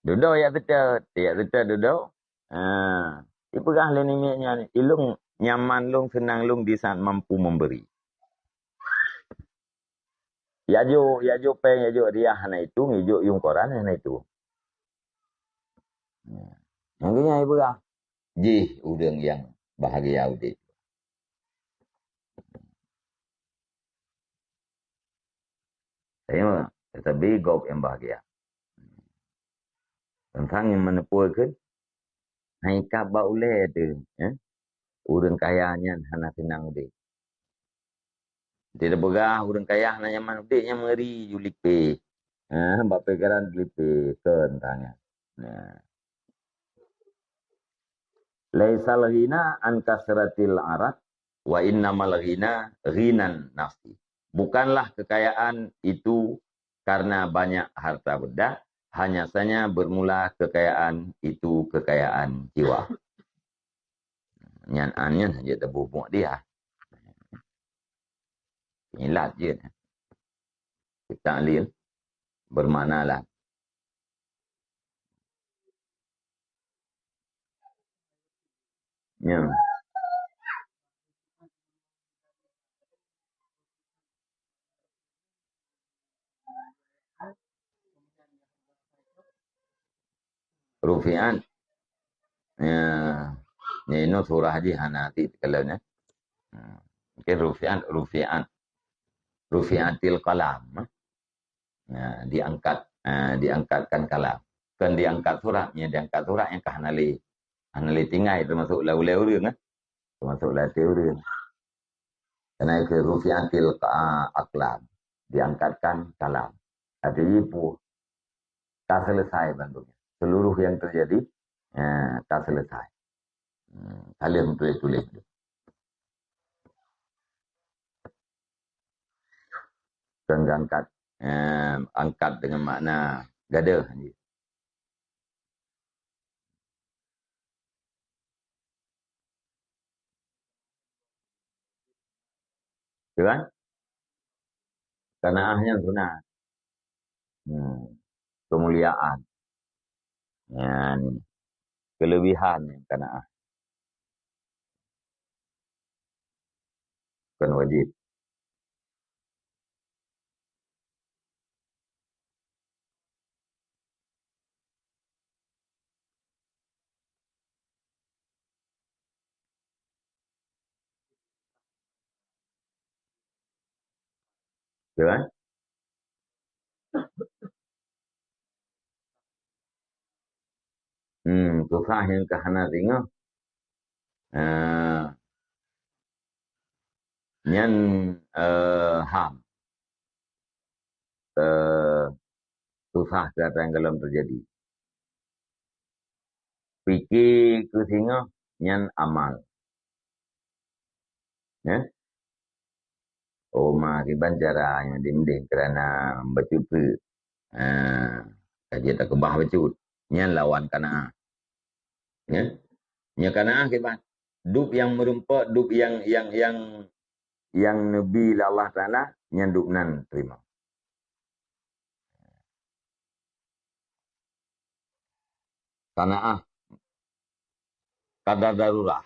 Duduk ya tetap duduk. Ipegah leniminya ni. Ilung nyaman lung, senang lung di saat mampu memberi. Ya jo peng, ya jo dia hana itu, ngijo yung koran hana itu. Makanya ipegah. Jih, udang yang bahagia udit. Saya tetapi gop yang bahagia. Tentang yang menepukan, hai kaba ule tu, urang kayanya hana senang udit. Tidak begah urang kaya hana nyaman udit yang meri julik pe. Bapa pegaran julik pe tentangnya. Laisal ghina an kasratil arat wa innamal ghina ghinan nafsi. Bukanlah kekayaan itu karena banyak harta benda, hanya saja bermula kekayaan itu kekayaan jiwa. Nyan saja terbubuk dia. Ilat je. Ta'lil bermaknalah. Ya. Rufi'an. Ya, ini surah di hanati kalau ni. Mungkin Rufi'atil qalam. Diangkatkan kalam. Kan diangkat suratnya, diangkat surat yang hanali tinggai termasuk lau-lau urang termasuk latih urang. Karena itu Rufi'atil aqlam. Diangkatkan kalam. Artinya tak selesai bentuknya. Seluruh yang terjadi tak selesai. Kalian tulis. Dan angkat dengan makna gada. Kan? Kanaahnya sunat. Kemuliaan. Ya, ini. Kelebihan kanaah. Bukan wajib. Kan? Susah yang kahana tengok. Nyan ham. Susah kata yang dalam terjadi. Fikir ke tengok. Nyan amal. Ya? Oh, makiban caranya dimding kerana membaca tu. Kaji tak kebah bacut. Nyan lawan kana'ah. Ya? Nya kana'ah kiban. Duk yang merumpak, duk yang Nabi Allah Ta'ala nyan duk nan terima. Kana'ah kadar darurat.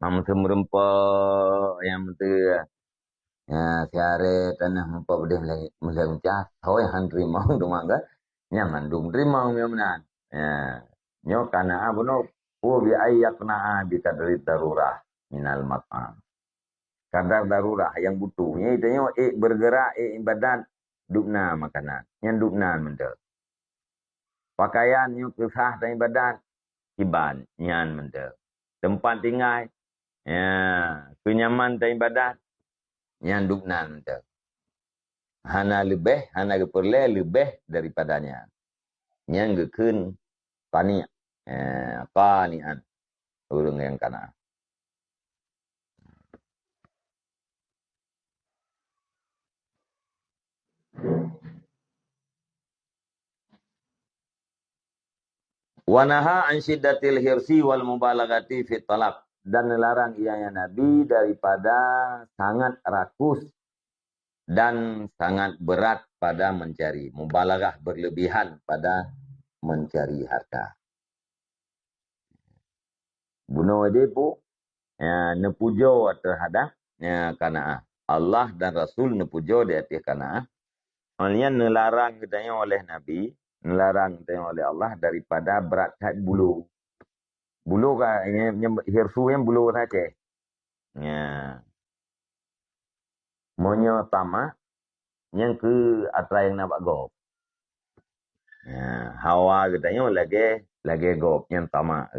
Mam merumpak yang betul. Ya, siare tanah merumpak bedih melancah. Hoi han terima tu mangga. Nyaman duk terima menan. Ya. Nyo kana'ah bunuh. Bi ayyakna'a bi kadri darurat minal mat'am. Kadar darurat yang butuhnya itu nyo bergerak ibadat dukna makanan. Yang dukna mentel. Pakaian nyo kesah dan ibadat kiban nyan mentel. Tempat tinggal ya kenyaman dan ibadat nyan dukna mentel. Hana lebih, hana keperle lebih daripadanya. Nyan gekun pani panian urung yang kana. Wanaha an syiddatil hirsi wal mubalagati fit talab. Dan melarang ianya Nabi daripada sangat rakus dan sangat berat pada mencari. Mubalagah berlebihan pada mencari harta. Bunuh dia pun nepujo terhadap kana'ah. Allah dan Rasul nepujo di atas kana'ah. Maksudnya nelarang katanya oleh Nabi, nelarang katanya oleh Allah daripada berat hati bulu. Bulu kan, hirsu yang bulu saja. Ya. Monyo tamak, yang ke atra yang nak gop. Ya. Hawa katanya lagi gop, yang tamak.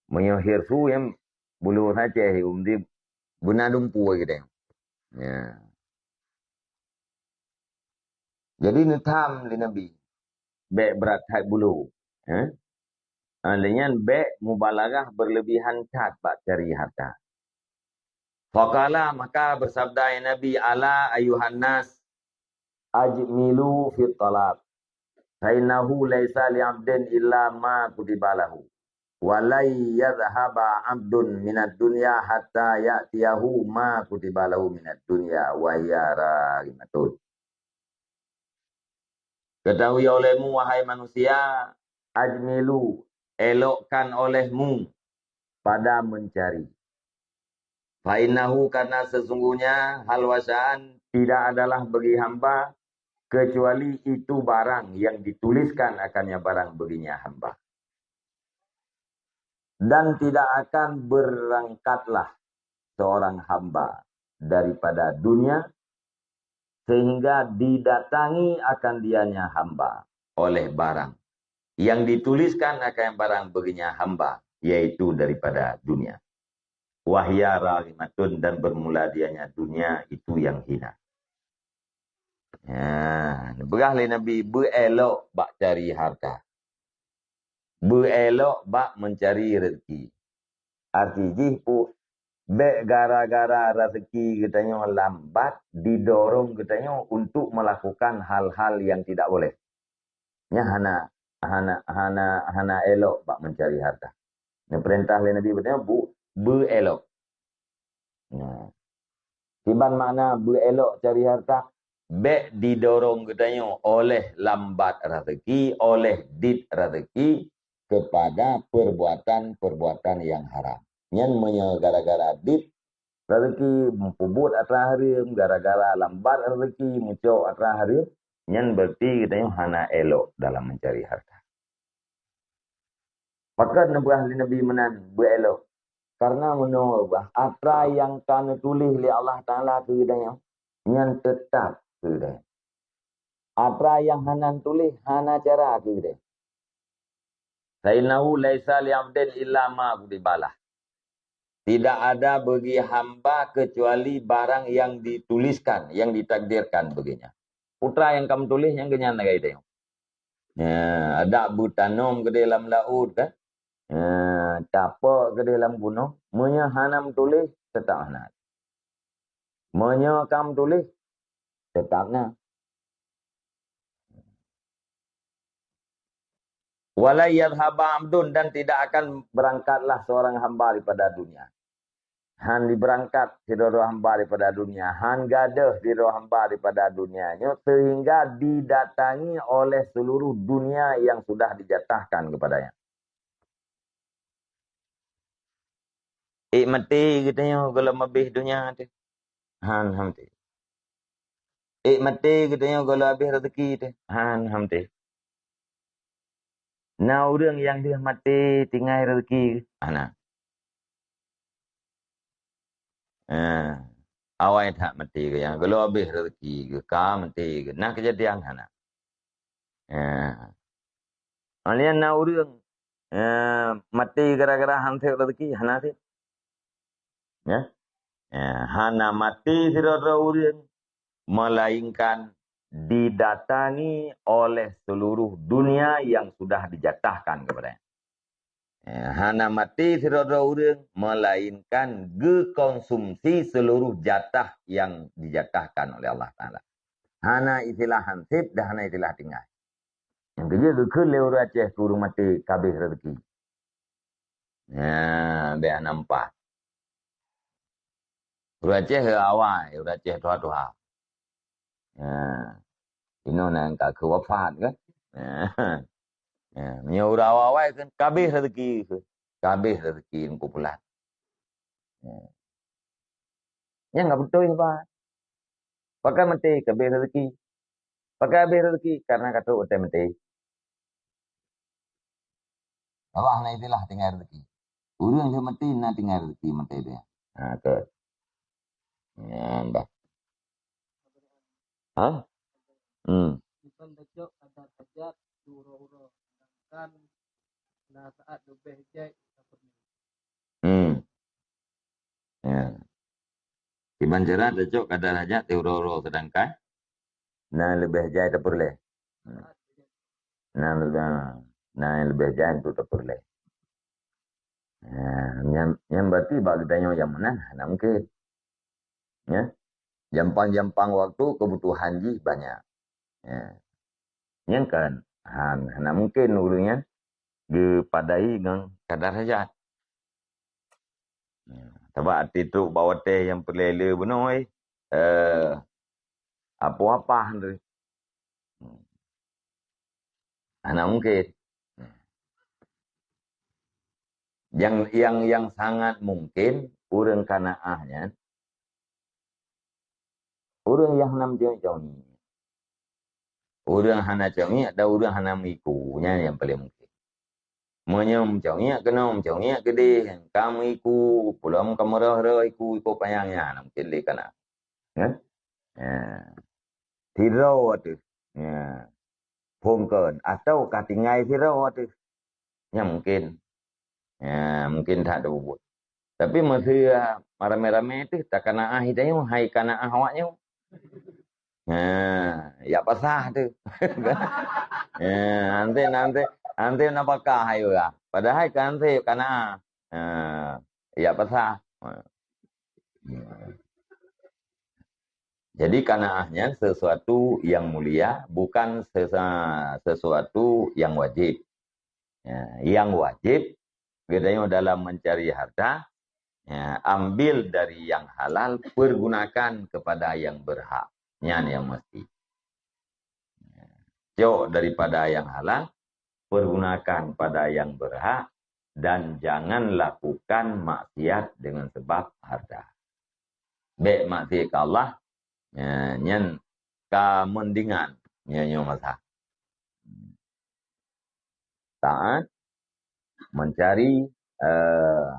Monyo hirsu yang bulu saja, di guna dumpu gitu. Ya. Jadi netam di Nabi. Bek berat hati bulu. Ya. Dengan bek mubalagah berlebihan cat bak cari harta. Faqala maka bersabda ya Nabi ala ayuhan nas ajmilu fit talab. Fainahu laisa li'abdin illa ma kutibalahu. Walai yadhhaba 'abdun minad dunya hatta ya'tiyahu ma kutibalahu minad dunya wa yara rimatun. Ketahui olehmu wahai manusia, ajmilu, elokkan olehmu pada mencari. Fa'innahu karena sesungguhnya hal wasaan tidak adalah bagi hamba kecuali itu barang yang dituliskan akannya barang baginya hamba. Dan tidak akan berangkatlah seorang hamba daripada dunia sehingga didatangi akan dianya hamba oleh barang yang dituliskan akan barang baginya hamba, yaitu daripada dunia. Wahyara rimatun dan bermula dianya dunia itu yang hina. Ya, berahli Nabi berelok bak cari harta. Berelok bak mencari rezeki. Artinya pu bek gara-gara rezeki katanya lambat didorong katanya untuk melakukan hal-hal yang tidak boleh. Nya hana elok bak mencari harta. Ini perintah oleh Nabi katanya berelok. Ya. Tiban makna berelok cari harta. Bek didorong katanya oleh lambat rezeki, oleh dit rezeki kepada perbuatan-perbuatan yang haram. Yang gara-gara dit rezeki mempubut atrah hari, gara-gara lambat rezeki muncul atrah hari, yang berarti katanya hana elok dalam mencari harta. Pakat Nabi menan berelok. Karena menurut apa yang kami tulis oleh Allah Ta'ala ke dia yang tetap ke dia. Apa yang hanan tulis, hana cara ke dia. Sainahu laisa li'abdin illa ma kutibalah. Tidak ada bagi hamba kecuali barang yang dituliskan, yang ditakdirkan baginya. Putra yang kamu tulis yang kenyan lagi tengok. Ya, ada butanum ke dalam laut kan? Ya, capak ke dalam gunung. Munya hanam tulis tetap hanat. Munya kamu tulis tetapnya. Wala yadhhaba amdun, dan tidak akan berangkatlah seorang hamba daripada dunia. Han diberangkat di roh hamba daripada dunia. Han gadah di roh hamba daripada dunianya sehingga didatangi oleh seluruh dunia yang sudah dijatahkan kepadanya. Mati katanya kalau mabih dunia tu. Han hamti. Mati katanya kalau habis rezeki tu. Han hamti. Nah orang yang dia mati tinggal rezeki. Ana. Awak tak mati ke yang kalau habis rezeki ke ka mati ke. Nah kejadian ana. Alian na orang mati gara-gara hantar rezeki hana tu. Ya. Hana mati sira-sira orang melainkan didatangi oleh seluruh dunia yang sudah dijatahkan kepadanya. Hana mati sira-sira orang melainkan gekonsumsi seluruh jatah yang dijatahkan oleh Allah Ta'ala. Hana istilah hansip dan hana istilah tinggal. Yang kedua gekul lewat Aceh turun mati kabeh rezeki. Biar nampak. Orang Aceh ke awal, orang Aceh tua-tua. Ini orang ke wafat kan. Punya orang awal kan kabeh rezeki ke. Kabeh rezeki yang kumpulan. Yang enggak betul apa. Pakai mati kabeh rezeki. Pakai habis rezeki karena kata utai mati. Allah na itulah tinggal rezeki. Orang yang mati na tinggal rezeki mati dia. Ke. Mbak. Ha? Bukan dajok ada tajat uro-uro. Sedangkan na saat lebih jai seperti. Ya. Iban jerat dajok kadar hajat teuro-uro sedangkan nah lebih jai tak boleh. Nah lebih jai itu tak boleh. Yang berarti bagi tanya yang mana? Nah mungkin. Ya. Jampang-jampang waktu kebutuhan ji banyak. Ya. Yang kan, nah mungkin urunya dipadai dengan kadar hajat. Sebab arti tu bawa teh yang pelele benoi. Apa-apa tu. Nah mungkin. Yang sangat mungkin urang kanaahnya urang yang nam jauh-jauh ni. Urang hana jauh ni ada urang hana mikunya yang paling mungkin. Menyem jauh ni kena jauh ni gede kamu iku pulang kamu rah iku payangnya mungkin le kana. Ya. Tirau tu. Ya. Pungkeun atau katingai tirau tu. Ya mungkin. Ya, mungkin tak ada bubut. Tapi masa rame-rame tu tak kena hidayah, hai kena awaknya. Ya pasah tu. Nanti nak pakah hayu lah. Padahal nanti kena ya pasah. Jadi kanaahnya sesuatu yang mulia, bukan sesuatu yang wajib. Yang wajib katanya dalam mencari harta, ambil dari yang halal, pergunakan kepada yang berhak. Yang mesti. Jauh daripada yang halal, pergunakan pada yang berhak, dan jangan lakukan maksiat dengan sebab harta. Baik maksiat ke Allah, nyen ka mendingan, nyen masa. Taat, mencari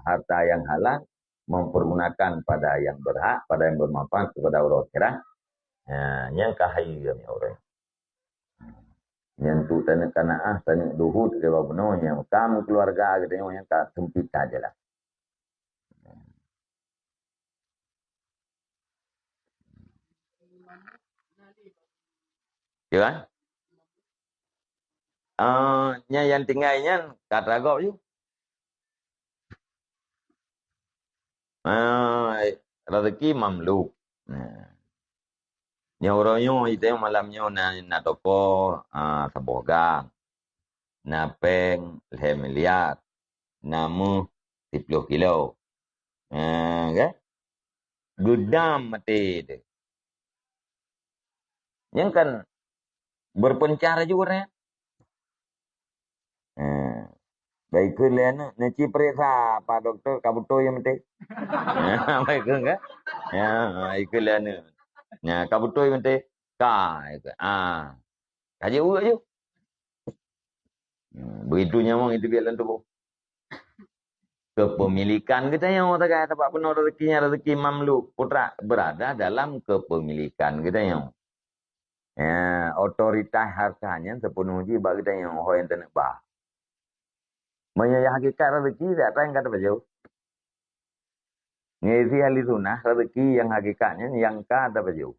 harta yang halal, mempergunakan pada yang berhak, pada yang bermanfaat kepada Allah akhirat. Yang kahayu yang orang. Nyentuh tanah kanaah, tanah duhut, dia bawa penuhnya. Kamu keluarga, kita yang tak sempit aja lah. Ya kan? Nya yang tinggalnya kata kau tu. Rezeki mamluk. Nah, nyoronyo itu yang malamnya na toko sebogang, na peng miliar, namu 10 kilo. Kan? Gudam mati itu. Yang kan berpencar juga ya. Baik ke lain neci periksa Pak Doktor kabuto yang mati. Baik ke enggak? Ya, baik ke lain. Ya, kabuto yang mati. Kaji uga je. Begitu nyamang itu biar lentuk. Kepemilikan kita yang orang kata tempat penuh rezekinya rezeki mamluk putra berada dalam kepemilikan kita yang otoritas hartanya sepenuhnya bagi kita yang orang yang tenek bah. Menyayah hakikat rezeki tak tahu yang kata baju. Ngezi ahli sunnah rezeki yang hakikatnya yang kata baju.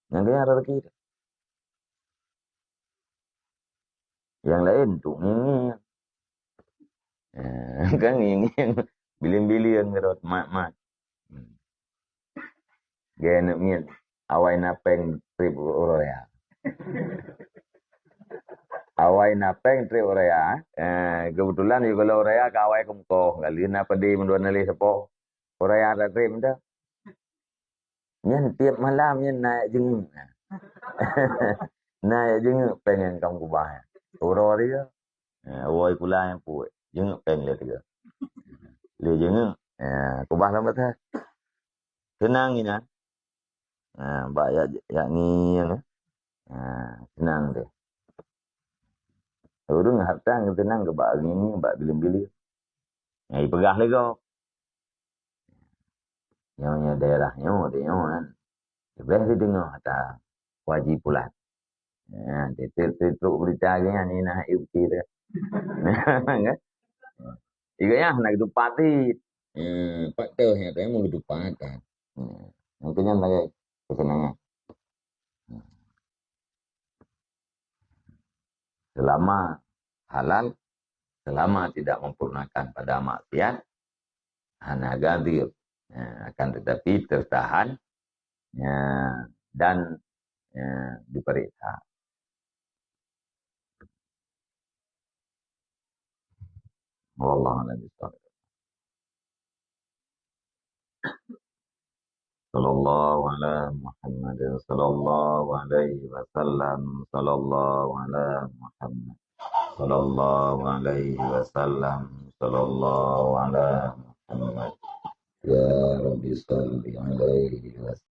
Yang dia rezeki itu. Yang lain tuh ini. Kan ini bilin-bilin ngerot mak. Gaya nak mian awai napeng trip ya. Awai napeng trip ya. Kebetulan juga kalau oraya ke awai kumko. Kali na padi menduan nali sepo. Oraya ada trip dah. Mian tiap malam mian naik jenguk. Naik jenguk pengen kamu kubah. Uro dia. Awai pula yang puai. Jenguk pengen lihat dia. Lihat jenguk. Kubah lambat lah. Senang ini. Mbak ya ni yang senang tu. Urung harta yang tenang ke bak ni bak bilim-bilim. Ngai pegah lagi kau. Nyonya daerahnya dia kan. Sebelah dia dengar kata wajib pula. Titik berita ni nak ukti dia. Kan? Iganya nak itu pati. Pak tu yang tu mau itu pati. Mungkinnya lagi kesenangan. Selama halal, selama tidak mempergunakan pada maksiat, hana gadir. Akan tetapi tertahan dan diperiksa. Wallahu a'lam bishawab. Sallallahu ala Muhammad sallallahu alaihi wasallam sallallahu ala Muhammad sallallahu alaihi wasallam sallallahu ala Muhammad ya Rabbi salli alaihi wasallam